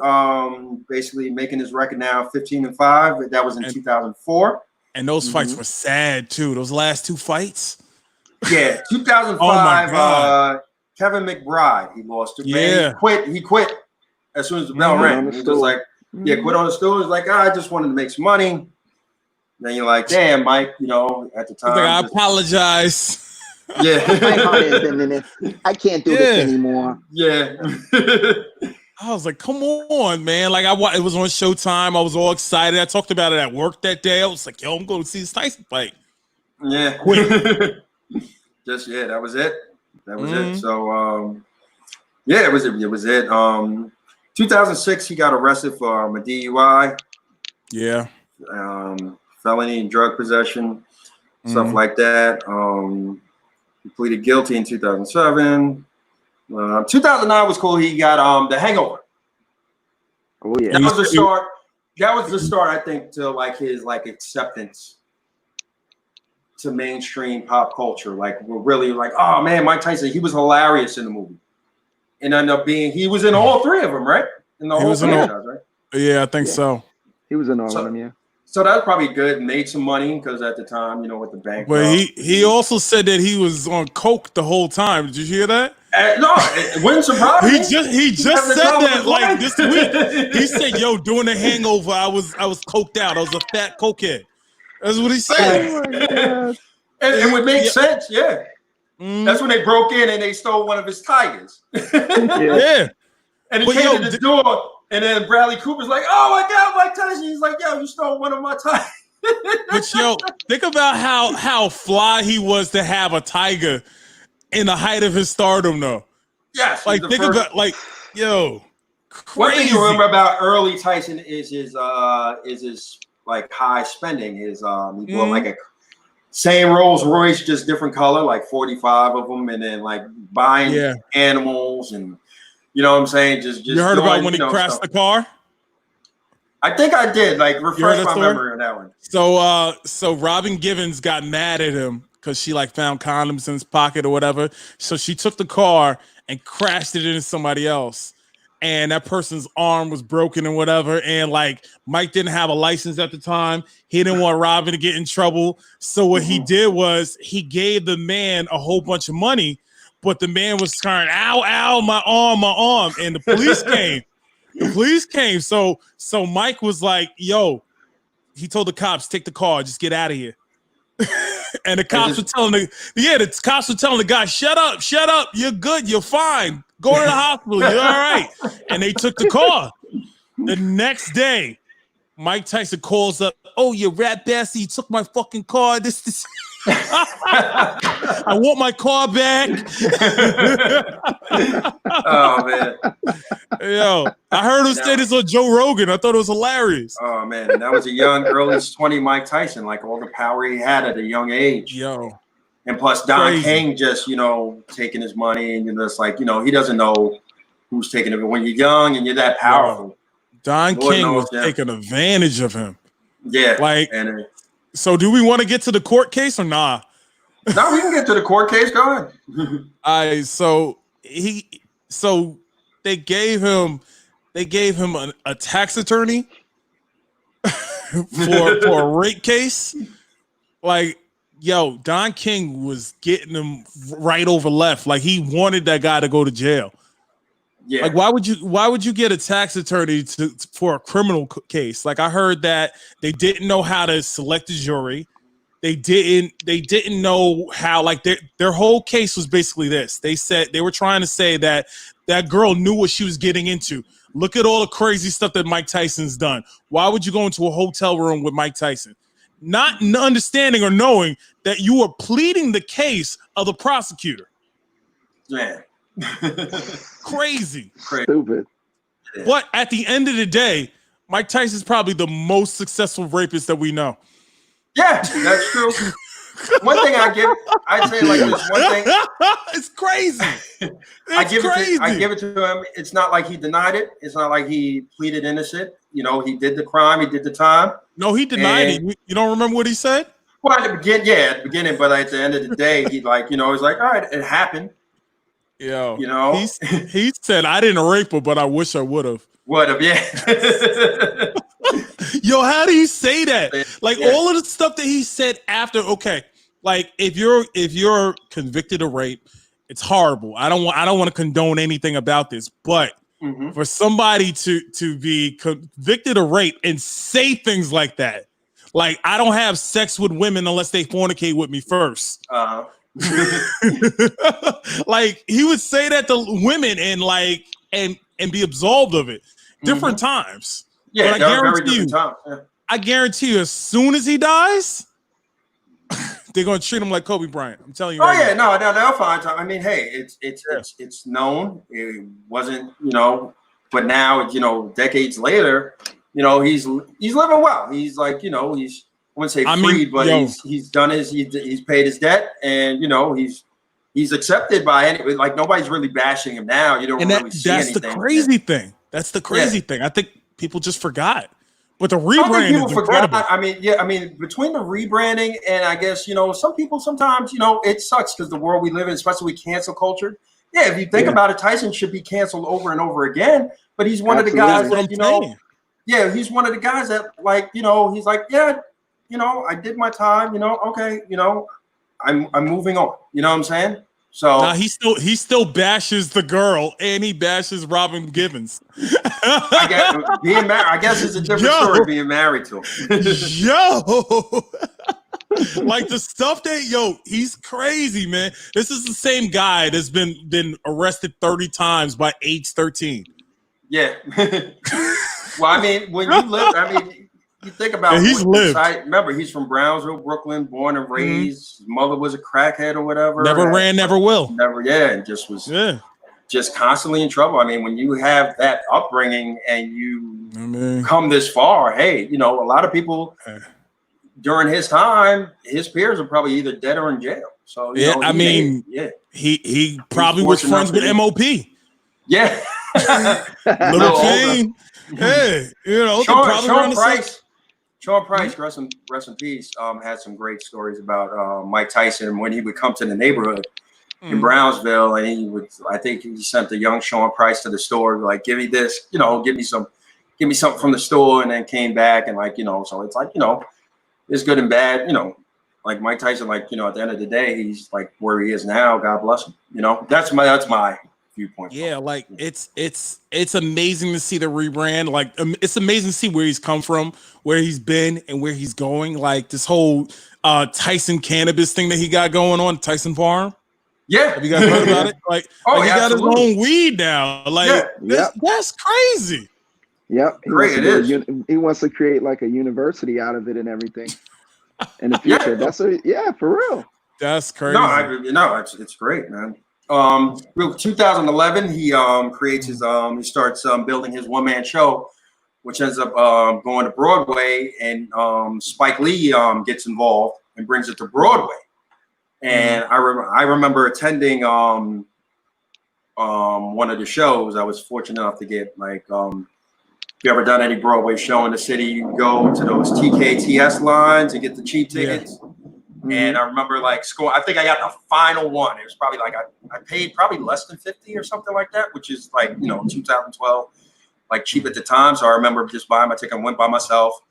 Basically making his record now 15-5. That was in 2004. And those fights were sad too. Those last 2 fights. Yeah, 2005. Kevin McBride. He lost to. Yeah, He quit as soon as the bell rang. He was just like, quit on the stool. He's like, I just wanted to make some money. Then you're like, damn, Mike, you know, at the time. Like, I apologize. Yeah. I can't do this anymore. Yeah. I was like, come on, man. Like, it was on Showtime. I was all excited. I talked about it at work that day. I was like, yo, I'm going to see this Tyson fight. Yeah. That was it. That was it. So, it was it. 2006, he got arrested for a DUI. Yeah. Felony and drug possession, stuff like that. He pleaded guilty in 2007. 2009 was cool. He got The Hangover. Oh yeah, that was the start. That was the start, I think, to like his like acceptance to mainstream pop culture. Like we're really like, oh man, Mike Tyson. He was hilarious in the movie, and ended up being he was in all 3 of them, right? In the whole franchise, right? Yeah, I think so. He was in all of them, yeah. So that was probably good. Made some money because at the time, you know, with the bank. But he also said that he was on coke the whole time. Did you hear that? No, it wouldn't surprise me. He just said that like this week. He said, "Yo, during the Hangover, I was coked out. I was a fat cokehead." That's what he said. Oh my God. And it would make sense, yeah. That's when they broke in and they stole one of his tigers. Yeah. And he came to the door. And then Bradley Cooper's like, "Oh my God, Mike Tyson!" He's like, "Yo, you stole one of my tigers." But yo, think about how fly he was to have a tiger in the height of his stardom, though. Yes, like think about yo. Crazy. One thing you remember about early Tyson is his like high spending. He bought like a same Rolls Royce, just different color, like 45 of them, and then like buying animals and. You know what I'm saying? Just you heard about when he crashed the car? I think I did. Like refresh my memory on that one. So Robin Givens got mad at him because she like found condoms in his pocket or whatever. So she took the car and crashed it into somebody else. and that person's arm was broken and whatever. And like Mike didn't have a license at the time. He didn't want Robin to get in trouble. So what he did was he gave the man a whole bunch of money, but the man was crying, ow, ow, my arm. And the police came. So Mike was like, yo, he told the cops, take the car, just get out of here. And the cops were telling the guy, shut up, you're good, you're fine. Go to the hospital, you're all right. And they took the car. The next day, Mike Tyson calls up, oh, you rat bastard, you took my fucking car. This. I want my car back. Oh man. Yo, I heard him say this on Joe Rogan. I thought it was hilarious. Oh man, and that was a young, early 20 Mike Tyson, like all the power he had at a young age. Yo. And plus Don King just, taking his money, and you're just like, he doesn't know who's taking it. When you're young and you're that powerful. Don King was taking advantage of him. Yeah. So do we want to get to the court case or nah? No, we can get to the court case. Go ahead. So they gave him a tax attorney for a rape case. Like, yo, Don King was getting him right over left. Like he wanted that guy to go to jail. Yeah. Like, why would you get a tax attorney for a criminal case? Like, I heard that they didn't know how to select a jury. They didn't know how, like, their whole case was basically this. They said they were trying to say that girl knew what she was getting into. Look at all the crazy stuff that Mike Tyson's done. Why would you go into a hotel room with Mike Tyson? Not understanding or knowing that you are pleading the case of the prosecutor. Yeah. Crazy. Stupid. But at the end of the day, Mike Tyson's probably the most successful rapist that we know. Yeah, that's true. One thing I'd say like this one thing. It's crazy. I give it to him. It's not like he denied it. It's not like he pleaded innocent. He did the crime. He did the time. No, he denied it. You don't remember what he said? Well, at the beginning, but at the end of the day, he's like, he's like, all right, it happened. Yo, he said, I didn't rape her, but I wish I would have. Yeah. Yo, how do you say that? Like all of the stuff that he said after. Okay, like if you're convicted of rape, it's horrible. I don't want to condone anything about this, but for somebody to be convicted of rape and say things like that, like I don't have sex with women unless they fornicate with me first. Like he would say that to women and be absolved of it. Different times. Yeah, but I guarantee you, as soon as he dies, they're gonna treat him like Kobe Bryant. I'm telling you. No, they'll find time. I mean, hey, it's known. It wasn't, but now, decades later, he's living well. He's like, I wouldn't say freed, but he's done he's paid his debt, and he's accepted by anybody. Like nobody's really bashing him now. You don't really see anything. That's the crazy thing. That's the crazy thing. I think people just forgot. But the rebranding is incredible. I mean, between the rebranding and I guess, some people sometimes, it sucks because the world we live in, especially with cancel culture. Yeah, if you think about it, Tyson should be canceled over and over again. But he's one of the guys that, he's one of the guys that like, he's like, I did my time, okay, I'm moving on. You know what I'm saying? So he still bashes the girl and he bashes Robin Givens. I guess it's a different story being married to him. Like the stuff that he's crazy, man. This is the same guy that's been arrested 30 times by age 13. Yeah. Well, I mean, when you live, you think about he's lived. Remember, he's from Brownsville, Brooklyn, born and raised. His mother was a crackhead or whatever. Never ran, never will. Never, and just was just constantly in trouble. I mean, when you have that upbringing and you come this far, hey, a lot of people during his time, his peers are probably either dead or in jail. So he probably was friends with MOP. Yeah, Little Kane. Hey, Sean Price, rest in peace, had some great stories about Mike Tyson when he would come to the neighborhood. in Brownsville, and I think he sent the young Sean Price to the store, like, give me this, give me something from the store, and then came back and so it's like, it's good and bad, like Mike Tyson, like, at the end of the day, he's like where he is now. God bless him. That's my viewpoint. Yeah, like it's amazing to see the rebrand. Like it's amazing to see where he's come from, where he's been, and where he's going. Like this whole Tyson cannabis thing that he got going on, Tyson Farm. Yeah, have you guys heard about it? Like, he got his own weed now. Like, that's crazy. Yep, Great, he wants to create like a university out of it and everything in the future. For real. That's crazy. No, it's great, man. 2011, he creates his he starts building his one-man show, which ends up going to Broadway, and Spike Lee gets involved and brings it to Broadway. And I remember attending one of the shows. I was fortunate enough to get if you ever done any Broadway show in the city, you go to those TKTS lines and get the cheap tickets. And I remember score. I think I got the final one. It was probably I paid probably less than 50 or something like that, which is 2012, cheap at the time. So I remember just buying my ticket and went by myself,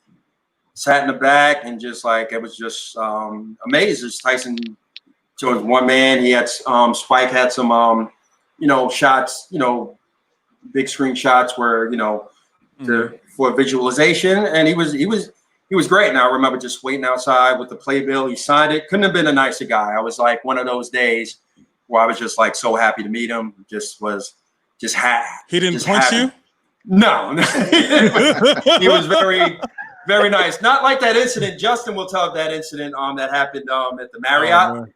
sat in the back, and just it was just amazing. Tyson. So it was one man. He had Spike had some shots, big screen shots where for visualization, and he was great. And I remember just waiting outside with the playbill. He signed it. Couldn't have been a nicer guy. I was one of those days where I was just so happy to meet him. He didn't punch you? No. He was very, very nice. Not like that incident. Justin will tell that incident that happened at the Marriott.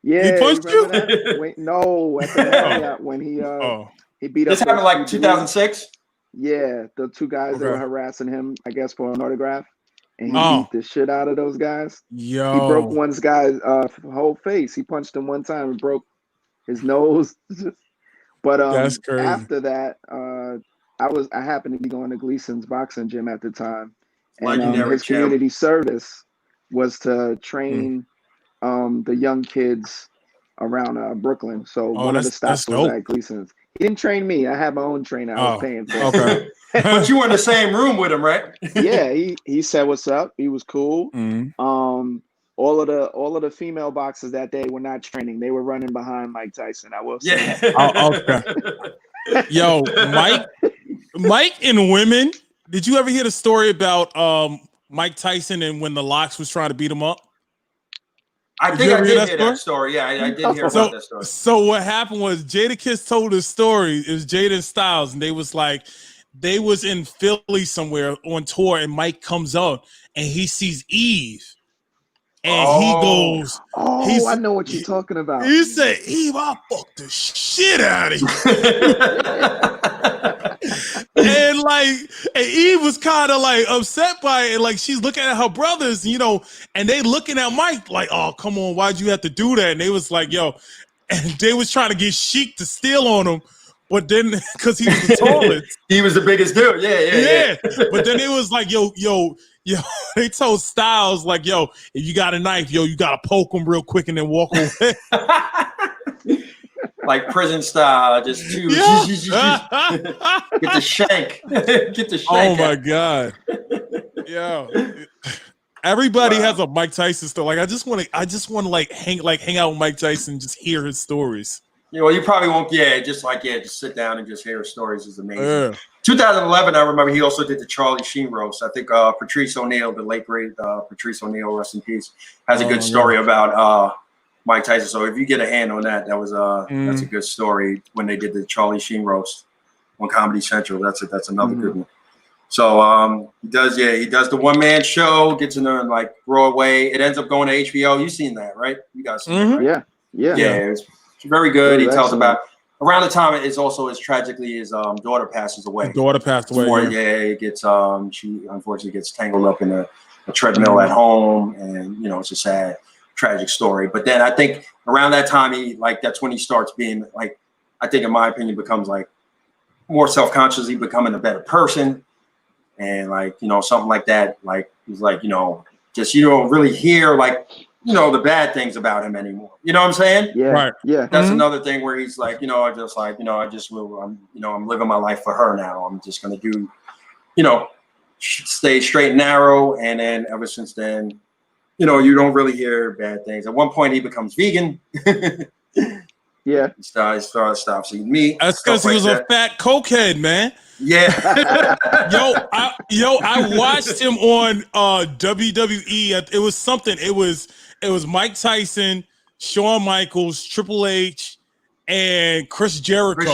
Yeah, he punched you? Wait, no, at the Marriott when he beat up. This happened 2006. Yeah, the two guys that were harassing him, I guess, for an autograph, and he beat the shit out of those guys. Yo, he broke one guy's whole face. He punched him one time and broke his nose. But that's crazy. After that, I happened to be going to Gleason's boxing gym at the time, and his community service was to train the young kids around Brooklyn. So one of the stops was at Gleason's. He didn't train me. I had my own trainer. I was paying for. Okay. But you were in the same room with him, right? Yeah, he said what's up. He was cool. All of the female boxers that day were not training. They were running behind Mike Tyson. I will say. Yeah. Okay. Yo, Mike and women. Did you ever hear the story about Mike Tyson and when the Locks was trying to beat him up? I think I did hear that story. Yeah, I did hear about that story. So what happened was Jadakiss told his story. It was Jada and Styles, and they was in Philly somewhere on tour, and Mike comes out and he sees Eve. And he goes, I know what you're talking about. He said, Eve, I fucked the shit out of you. and Eve was kind of upset by it. She's looking at her brothers, and they looking at Mike like, oh, come on, why'd you have to do that? And they was like, yo, and they was trying to get Sheik to steal on him. But then, because he was the tallest. He was the biggest dude. Yeah. But then it was like, yo, they told Styles, yo, if you got a knife, you got to poke him real quick and then walk away. Like prison style, just get the shank. Get the shank. Oh, my God. Yeah. Everybody has a Mike Tyson story. I just want to hang out with Mike Tyson and just hear his stories. You probably won't. Just sit down and just hear his stories is amazing. 2011, I remember he also did the Charlie Sheen roast. I think Patrice O'Neal, the late great Patrice O'Neal, rest in peace, has a good story about Mike Tyson. So if you get a hand on that, that was that's a good story when they did the Charlie Sheen roast on Comedy Central. That's another good one. So he does the one man show, gets into Broadway. It ends up going to HBO. You've seen that, right? You guys seen that, right? Yeah. It's very good. He tells about around the time it's also as tragically his daughter passes away. His daughter passed away. It gets she unfortunately gets tangled up in a treadmill at home, and it's a sad, tragic story. But then I think around that time that's when he starts being I think in my opinion becomes more self-consciously becoming a better person, and something like that. He's just you don't really hear the bad things about him anymore. You know what I'm saying? Yeah. Right. Yeah. That's another thing where he's like, I'm living my life for her now. I'm just gonna do, stay straight and narrow. And then ever since then, you don't really hear bad things. At one point, he becomes vegan. Yeah. He stops eating meat. That's because he was a fat cokehead, man. Yeah. I watched him on WWE. It was something. It was Mike Tyson, Shawn Michaels, Triple H, and Chris Jericho.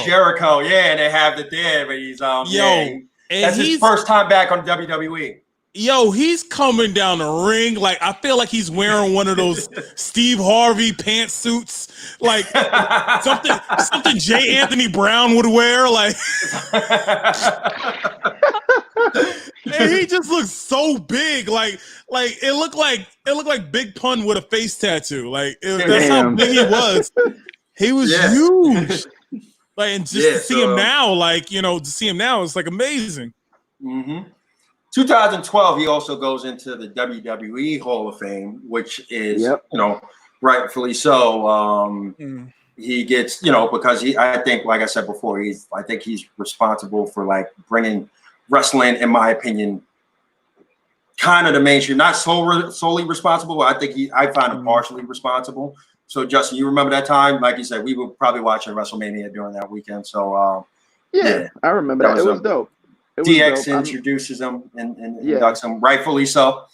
Yeah, and they have the there, but he's that's his first time back on WWE. He's coming down the ring like I feel like he's wearing one of those Steve Harvey pantsuits, like something J. Anthony Brown would wear, like. And he just looks so big, like it looked like Big Pun with a face tattoo. Like that's how big he was. He was huge. Like, and just to see him now, it's like amazing. Mm-hmm. 2012, he also goes into the WWE Hall of Fame, which is, rightfully so. He gets, because I think, like I said before, I think he's responsible for like bringing wrestling, in my opinion, kind of the mainstream. Not solely responsible, but I find him partially responsible. So, Justin, you remember that time? Like you said, we were probably watching WrestleMania during that weekend. So, I remember that. It was dope. DX introduces him and inducts him, rightfully so.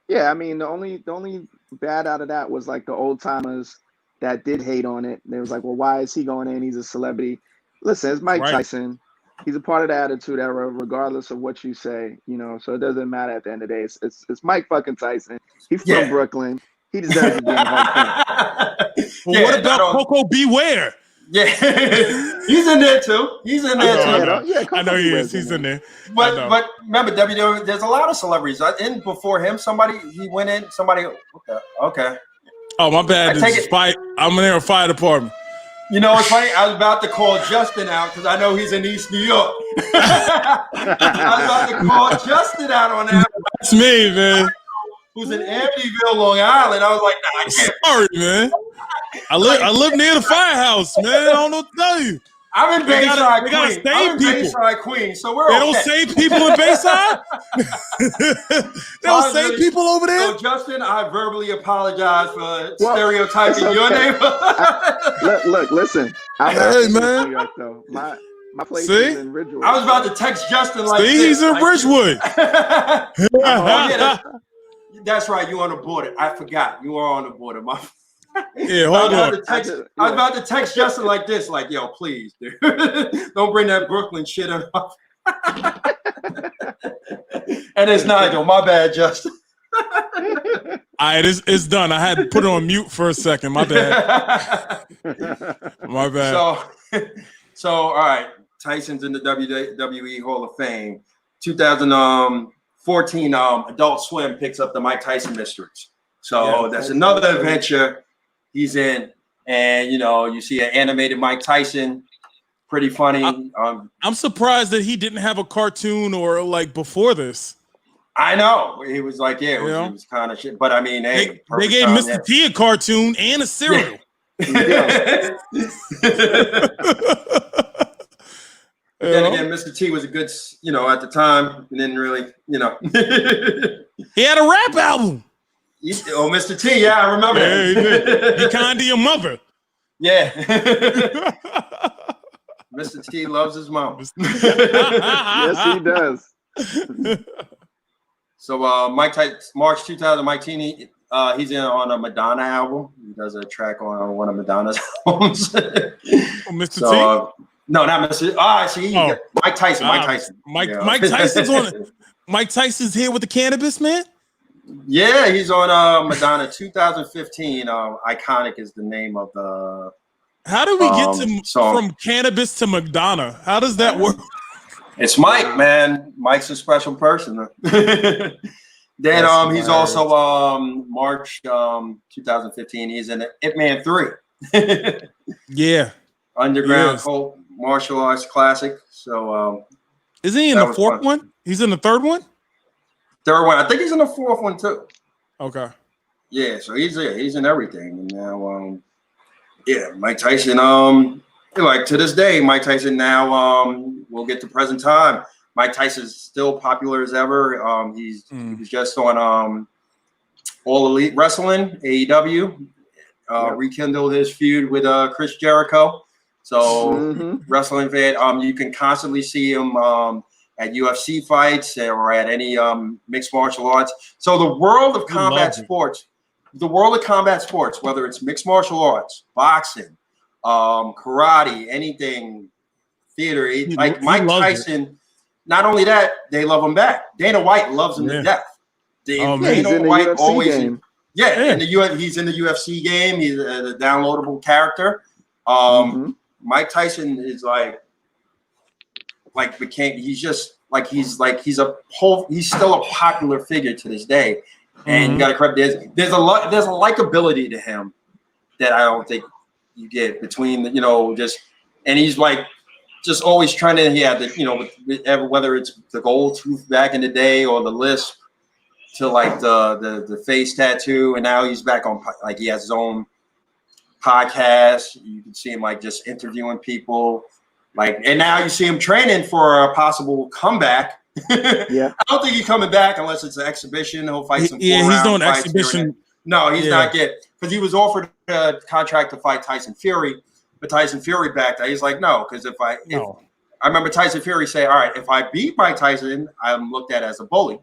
Yeah, I mean, the only bad out of that was like the old timers that did hate on it. They was like, well, why is he going in? He's a celebrity. Listen, it's Mike Tyson. He's a part of the Attitude Era, regardless of what you say, so it doesn't matter at the end of the day. It's Mike fucking Tyson. He's from Brooklyn. He deserves to be in the Hall of Fame. Well, what about Coco Beware? Yeah, he's in there too. I know he is. He's in there. But remember, WWE, there's a lot of celebrities. And before him, he went in. Okay. Oh, my bad. I'm in there a fire department. You know what's funny? I was about to call Justin out because I know he's in East New York. I was about to call Justin out on that. That's me, man. Who's in Amityville, Long Island. I was like, nah, I can't. Sorry, man. I live near the firehouse, man. I don't know what to tell you. I'm in Bayside, Queens. So they don't save people in Bayside? They don't save people over there? So, Justin, I verbally apologize for stereotyping your neighbor. Look, listen. I'm in New York, though. My place is in Ridgewood. I was about to text Justin like this. He's in Ridgewood. That's right. You on the border. I forgot. You are on the border. Yeah, hold on. I was about to text Justin like this, like, yo, please, dude. Don't bring that Brooklyn shit up. And it's Nigel. My bad, Justin. All right, it's done. I had to put it on mute for a second. My bad. My bad. So all right. Tyson's in the WWE Hall of Fame. 2014, Adult Swim picks up the Mike Tyson Mysteries. So that's another adventure he's in. And, you see an animated Mike Tyson. Pretty funny. I'm surprised that he didn't have a cartoon or like before this. I know. He was like, it was kind of shit. But I mean, hey. They gave Mr. T a cartoon and a cereal. But then again, Mr. T was a good, at the time, and didn't really, He had a rap album. Mr. T, yeah, I remember that. He kind of your mother. Yeah. Mr. T loves his mom. Yes, he does. So Mike Tyson, March 2000, Mike Tini, he's in on a Madonna album. He does a track on one of Madonna's albums. Mr. T? No, not Mr. Mike Tyson. Mike Tyson's on it. Mike Tyson's here with the cannabis, man? Yeah, he's on Madonna 2015. Iconic is the name of the. How do we get from cannabis to Madonna? How does that work? It's Mike, man. Mike's a special person. Then he's also March 2015. He's in Ip Man 3. Yeah. Underground cult martial arts classic. So is he in the fourth one? He's in the third one? Third one. I think he's in the fourth one too. Okay. Yeah, so he's in everything. And now, Mike Tyson. Like to this day, Mike Tyson now. We'll get to present time. Mike Tyson's still popular as ever. He was just on All Elite Wrestling, AEW. Rekindled his feud with Chris Jericho. So wrestling fan, you can constantly see him at UFC fights or at any mixed martial arts. So the world of combat sports, whether it's mixed martial arts, boxing, karate, anything, theater, like Mike Tyson. Not only that, they love him back. Dana White loves him to death. Dana White always. He's in the UFC game. He's a downloadable character. Mike Tyson is he's still a popular figure to this day. And you got to credit there's a likability to him that I don't think you get between and he's just always trying to whether it's the gold tooth back in the day or the lisp to the face tattoo, and now he's back on he has his own podcast. You can see him just interviewing people, and now you see him training for a possible comeback. I don't think he's coming back unless it's an exhibition. He'll fight some. Yeah, he's doing exhibition. No, he's not yet, because he was offered a contract to fight Tyson Fury, but Tyson Fury backed out. He's like, no, because I remember Tyson Fury say, all right, if I beat Mike Tyson, I'm looked at as a bully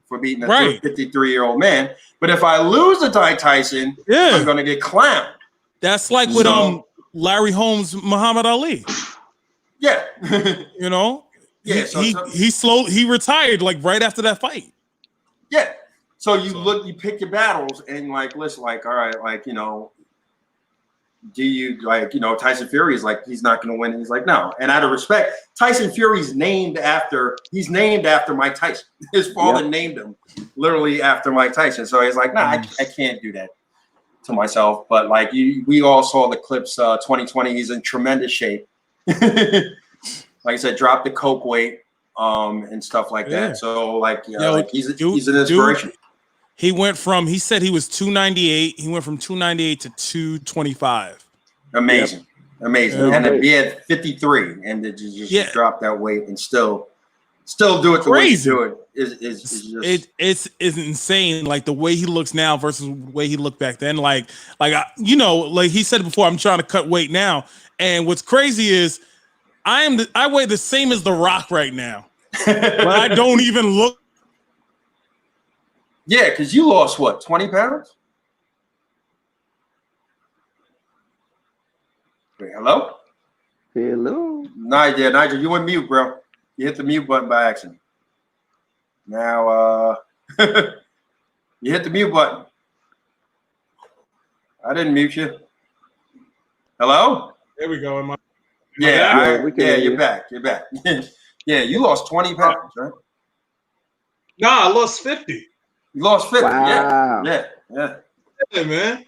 for beating a 53-year-old man. But if I lose to Mike Tyson, I'm going to get clowned. That's like with Larry Holmes, Muhammad Ali. Yeah. He retired like right after that fight. Yeah. So you pick your battles and listen, all right, do you Tyson Fury is he's not going to win. And he's like, no. And out of respect, Tyson Fury's named after Mike Tyson. His father named him literally after Mike Tyson. So he's like, nah, I can't do that to myself. But we all saw the clips, 2020, he's in tremendous shape. Like I said, drop the coke weight and stuff like that. So he's an inspiration. He said he was 298. He went from 298 to 225. Amazing. And to be at 53 and to just drop that weight and still do it the way you do it is just it's insane. Like the way he looks now versus the way he looked back then. Like he said before, I'm trying to cut weight now. And what's crazy is I weigh the same as The Rock right now, but I don't even look. Yeah, because you lost 20 pounds? Wait, hello? Hello. Nigel, you went mute, bro. You hit the mute button by accident. Now, you hit the mute button. I didn't mute you. Hello? There we go. You're back. You're back. Yeah, you lost 20 pounds, right? No, I lost 50. You lost 50. Wow. Yeah, man.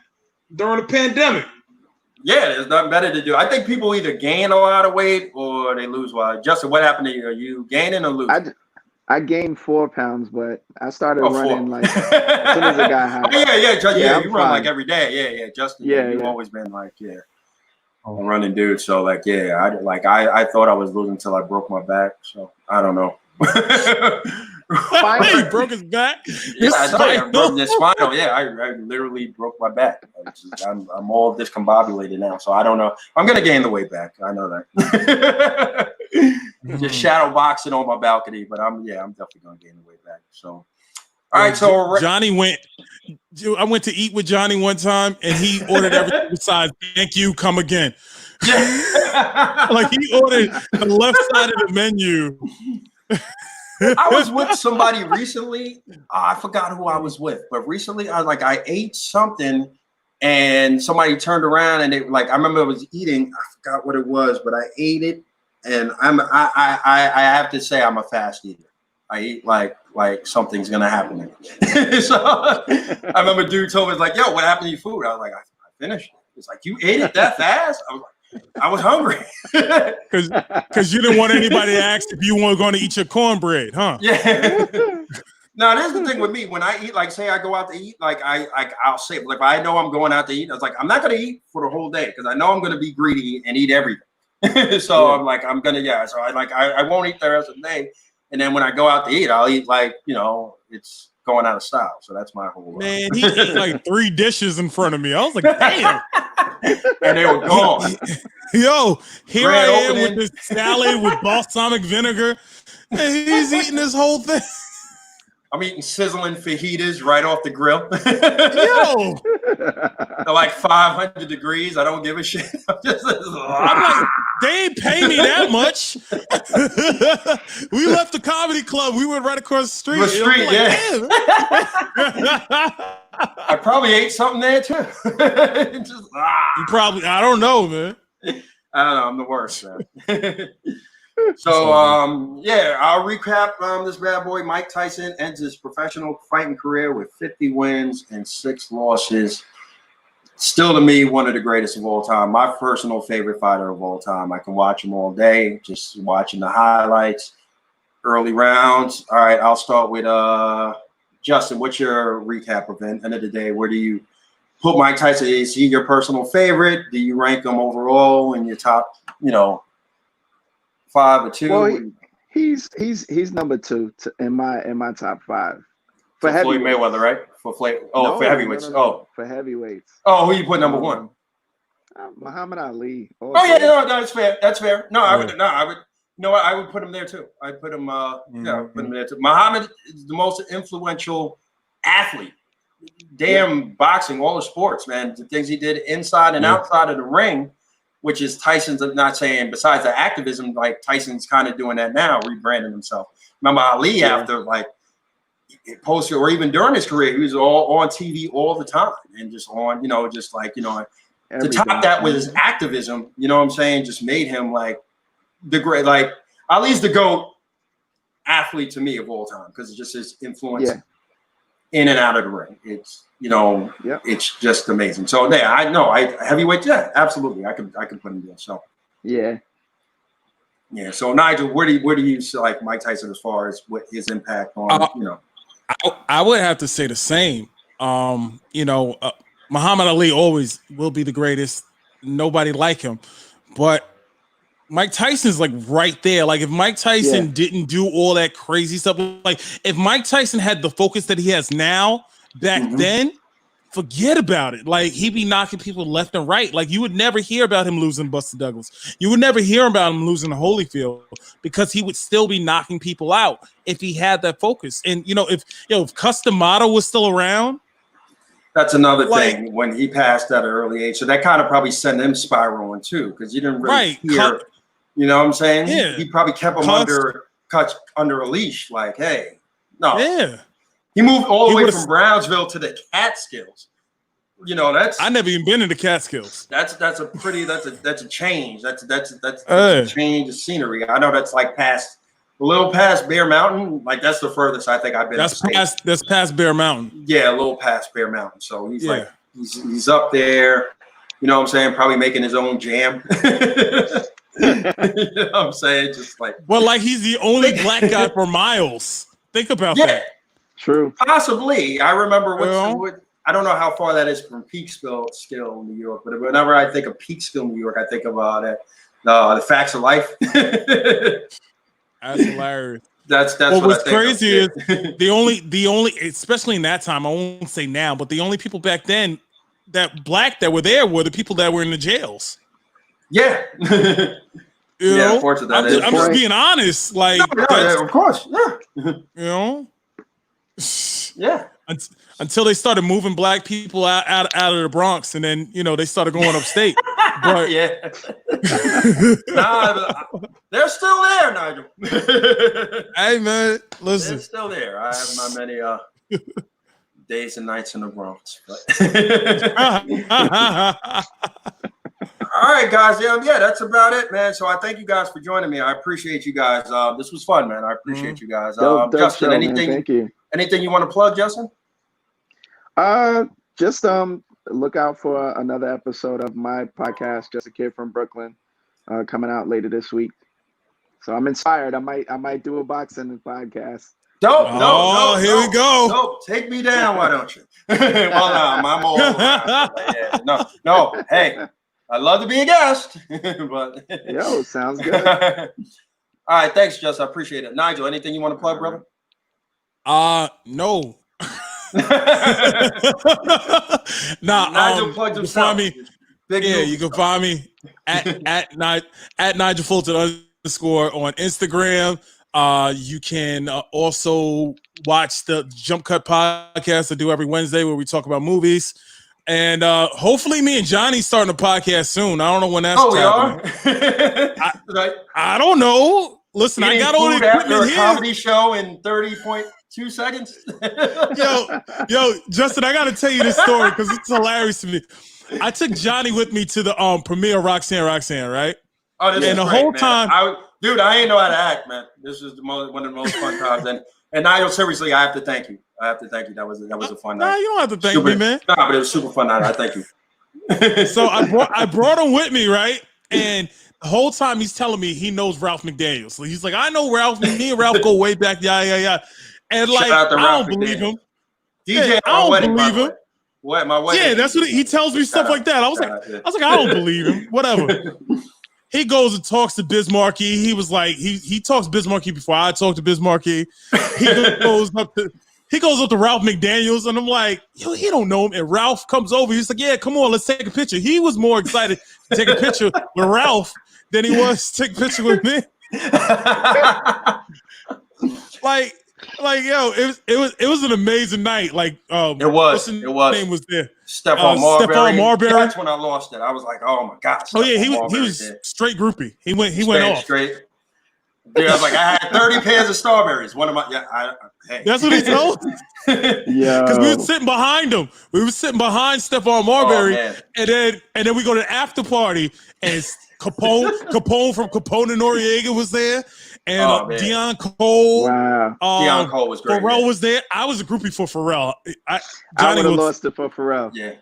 During the pandemic. Yeah, there's nothing better to do. I think people either gain a lot of weight or they lose. Justin, what happened to you? Are you gaining or losing? I gained 4 pounds, but I started running as soon as it got hot. Yeah, you run every day. Yeah, Justin. You've always been a running dude. So I thought I was losing until I broke my back. So I don't know. He broke his back. Yeah, I broke the spinal. Yeah, I literally broke my back. I'm all discombobulated now, so I don't know. I'm gonna gain the weight back. I know that. Just shadow boxing on my balcony, but I'm definitely gonna gain the weight back. So, all right. So Johnny went. I went to eat with Johnny one time, and he ordered everything besides "Thank you, come again." He ordered the left side of the menu. I was with somebody recently. I forgot who I was with, but recently I ate something, and somebody turned around and I remember I was eating. I forgot what it was, but I ate it, and I have to say I'm a fast eater. I eat like something's gonna happen to me. So I remember a dude told me, yo, what happened to your food? I was like, I finished it. It's like, you ate it that fast? I was like, I was hungry. Because you didn't want anybody to ask if you weren't going to eat your cornbread, huh? Yeah. Now, this is the thing with me. When I eat, like, say I go out to eat, like I'll say, like, if I know I'm going out to eat, I was like, I'm not gonna eat for the whole day because I know I'm gonna be greedy and eat everything. So I'm like, I'm gonna, so I won't eat the rest of the day. And then when I go out to eat, I'll eat like, it's going out of style. So that's my whole Man, he ate like 3 dishes in front of me. I was like, damn. And they were gone. Yo, here Grand I am opening. with this salad with balsamic vinegar, and he's eating this whole thing. I'm eating sizzling fajitas right off the grill. Yo, They're like 500 degrees. I don't give a shit. I'm like, they ain't pay me that much. We left the comedy club. We went right across the street. The street, Like, yeah. I probably ate something there too. You probably, I don't know, man. I don't know. I'm the worst, man. So, I'll recap this bad boy. Mike Tyson ends his professional fighting career with 50 wins and 6 losses. Still, to me, one of the greatest of all time. My personal favorite fighter of all time. I can watch him all day, just watching the highlights, early rounds. All right, I'll start with Justin. What's your recap of the end of the day? Where do you put Mike Tyson? Is he your personal favorite? Do you rank him overall in your top, 5 or 2? Well, he's number 2 in my top 5 for Floyd heavyweights. Mayweather, right? For heavyweights. No, for heavyweights. Oh, who you put number 1? Muhammad Ali. Oh yeah, no, that's fair. That's fair. No, I would. You know what? I would put him there too. I put him. Put him there too. Muhammad is the most influential athlete. Damn, boxing, all the sports, man. The things he did inside and outside of the ring, which is Tyson's. I'm not saying besides the activism, like Tyson's kind of doing that now, rebranding himself. Remember Ali after like post or even during his career, he was all on TV all the time and just on, just like to top that with his activism, you know what I'm saying, just made him like the great, like Ali's the GOAT athlete to me of all time because it's just his influence in and out of the ring. It's it's just amazing. So heavyweight, absolutely, I can put him there. So yeah. So Nigel, where do you like Mike Tyson as far as what his impact on I would have to say the same. Muhammad Ali always will be the greatest. Nobody like him, but Mike Tyson's like right there. Like if Mike Tyson didn't do all that crazy stuff, like if Mike Tyson had the focus that he has now back then, forget about it. Like he'd be knocking people left and right. Like you would never hear about him losing Buster Douglas. You would never hear about him losing Holyfield because he would still be knocking people out if he had that focus. And if Cus D'Amato was still around. That's another thing when he passed at an early age. So that kind of probably sent him spiraling too, because you didn't really hear, you know what I'm saying? Yeah. He probably kept him under a leash, like, hey, no. Yeah. He moved all the way from Brownsville to the Catskills. That's I never even been in the Catskills. That's a change. That's a change of scenery. I know that's like a little past Bear Mountain. Like that's the furthest I think I've been. That's past Bear Mountain. Yeah, a little past Bear Mountain. So he's like he's up there. You know what I'm saying? Probably making his own jam. You know what I'm saying? Just like he's the only black guy for miles. Think about that. True. Possibly. I remember I don't know how far that is from Peekskill, New York, but whenever I think of Peekskill, New York, I think about the Facts of Life. That's hilarious. That's what's crazy is the only especially in that time, I won't say now, but the only people back then that were there were the people that were in the jails. Yeah. Unfortunately, I'm just being honest. Like of course. Yeah. Yeah. Until they started moving black people out of the Bronx, and then they started going upstate. But they're still there, Nigel. Hey man, listen, they're still there. I have my many days and nights in the Bronx. All right, guys. Yeah, that's about it, man. So I thank you guys for joining me. I appreciate you guys. This was fun, man. I appreciate you guys. Justin, anything? Thank you. Anything you want to plug, Justin? Just look out for another episode of my podcast, Just a Kid from Brooklyn, coming out later this week. So I'm inspired. I might do a boxing podcast. No, here we go. No, take me down, why don't you? Well, no, I'm old. Yeah, no. Hey, I'd love to be a guest, but Yo, sounds good. All right, thanks, Jess. I appreciate it. Nigel, anything you want to plug, brother? No. Nigel plugged himself. You can find me at Nigel Fullerton _ on Instagram. You can also watch the Jump Cut podcast I do every Wednesday where we talk about movies. And hopefully me and Johnny starting a podcast soon. I don't know when that's happening. I don't know. Listen, I got all the equipment after a here. Comedy show in 30.2 seconds. Yo, Justin, I got to tell you this story because it's hilarious to me. I took Johnny with me to the premiere of Roxanne, right? Oh, this and is the great, whole man. time, I ain't know how to act, man. This is one of the most fun times. And Nigel, seriously, I have to thank you. That was a fun night. Nah, you don't have to thank me, man. Nah, but it was a super fun night. I thank you. So I brought him with me, right? And the whole time he's telling me he knows Ralph McDaniels. So he's like, I know Ralph. Me and Ralph go way back. Yeah. And like, I don't believe him. DJ, I don't believe him. What, my wedding? Yeah, that's what he tells me stuff like that. I was like, I don't believe him. Whatever. He goes and talks to Bismarcky. He was like, he talks Bismarcky before I talk to Bismarcky. He goes up to Ralph McDaniels, and I'm like, yo, he don't know him. And Ralph comes over. He's like, yeah, come on, let's take a picture. He was more excited to take a picture with Ralph than he was to take a picture with me. Like, yo, it was an amazing night. Like, it was. Name was there. Stephon Marbury. Marbury. That's when I lost it. I was like, oh my gosh. Oh yeah, he was straight groupie. He went off. Straight. Dude, I was like, I had 30 pairs of strawberries. One of my hey. That's what he told. Yeah. Because we were sitting behind him. We were sitting behind Stephon Marbury, and then we go to the after party, and Capone from Capone and Noriega was there, and Dion Cole. Wow. Dion Cole was great. Pharrell was there. I was a groupie for Pharrell. I would have lost it for Pharrell. Yeah.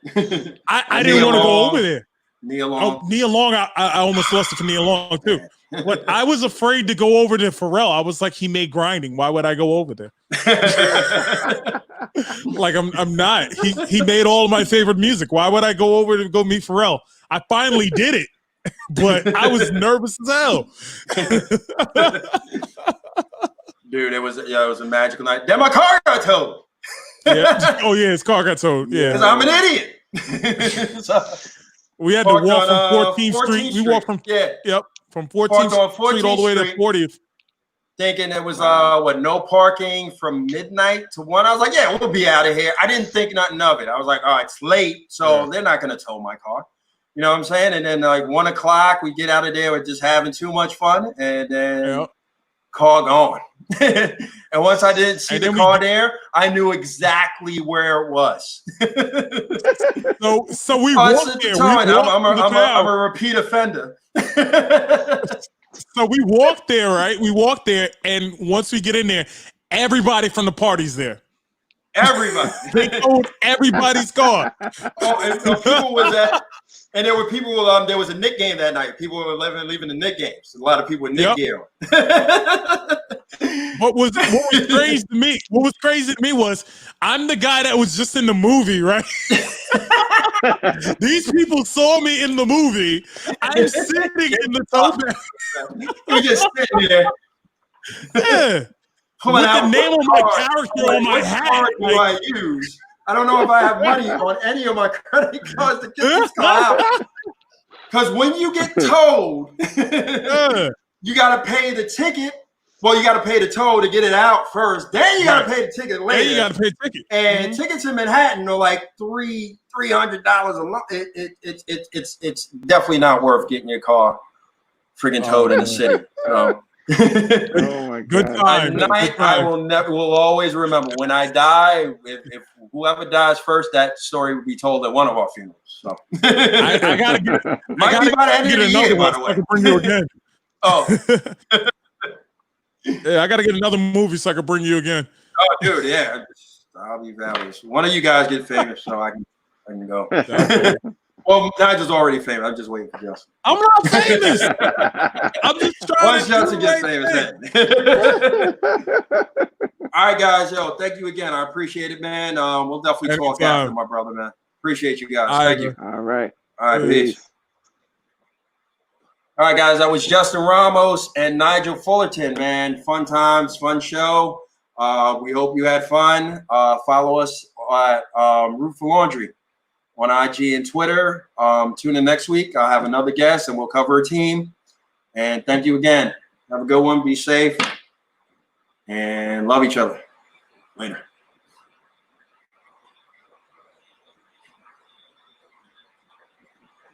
I didn't want to go over there. Neil Long. Neil Long, I almost lost it for Neil Long too. But I was afraid to go over to Pharrell. I was like, he made grinding. Why would I go over there? Like I'm not. He made all of my favorite music. Why would I go over to go meet Pharrell? I finally did it, but I was nervous as hell. Dude, it was a magical night. Then my car got towed. Yeah. Oh yeah, his car got towed. Yeah. Because I'm an idiot. We had to walk from 14th Street. We walked from from 14th Street all the way to 40th. Thinking it was no parking from midnight to 1. I was like, yeah, we'll be out of here. I didn't think nothing of it. I was like, oh, it's late, so they're not gonna tow my car. You know what I'm saying? And then like 1 o'clock, we get out of there. We're just having too much fun, and then car gone. And once I didn't see the car there, I knew exactly where it was. So we walked there. I'm a repeat offender. So we walked there, right? We walked there, and once we get in there, everybody from the party's there. Everybody. They towed everybody's car. And people was at, and there were people. There was a Knick game that night. People were leaving the Knick games. A lot of people with Knick gear. What was crazy to me? What was crazy to me was I'm the guy that was just in the movie, right? These people saw me in the movie. I'm sitting in the tow bag. You're just sitting there. Yeah. With the name of my character on my hat. Do I use? I don't know if I have money on any of my credit cards to get this car out. Because when you get towed, you got to pay the ticket. Well, you got to pay the toll to get it out first. Then you got to pay the ticket later. Then you got to pay the ticket. And tickets in Manhattan are like $300 a month. It's definitely not worth getting your car freaking towed in the city. So. Oh my God! Good time. I will always remember when I die. If whoever dies first, that story will be told at one of our funerals. So I gotta get. Might be by the end of the year, by the way. I can bring you again. Oh. Yeah, I got to get another movie so I can bring you again. Oh, dude, yeah. I'll be fabulous. One of you guys get famous so I can go. Well, Nigel's already famous. I'm just waiting for Justin. I'm not famous. I'm just trying Once Justin gets famous, then. All right, guys. Yo, thank you again. I appreciate it, man. We'll definitely talk Anytime. after, my brother, man. Appreciate you guys. All right, Thank you. All right. All right, Peace. peace. All right, guys. That was Justin Ramos and Nigel Fullerton, man. Fun times, fun show. We hope you had fun. Follow us at Root for Laundry on IG and Twitter. Tune in next week. I'll have another guest, and we'll cover a team. And thank you again. Have a good one. Be safe. And love each other. Later.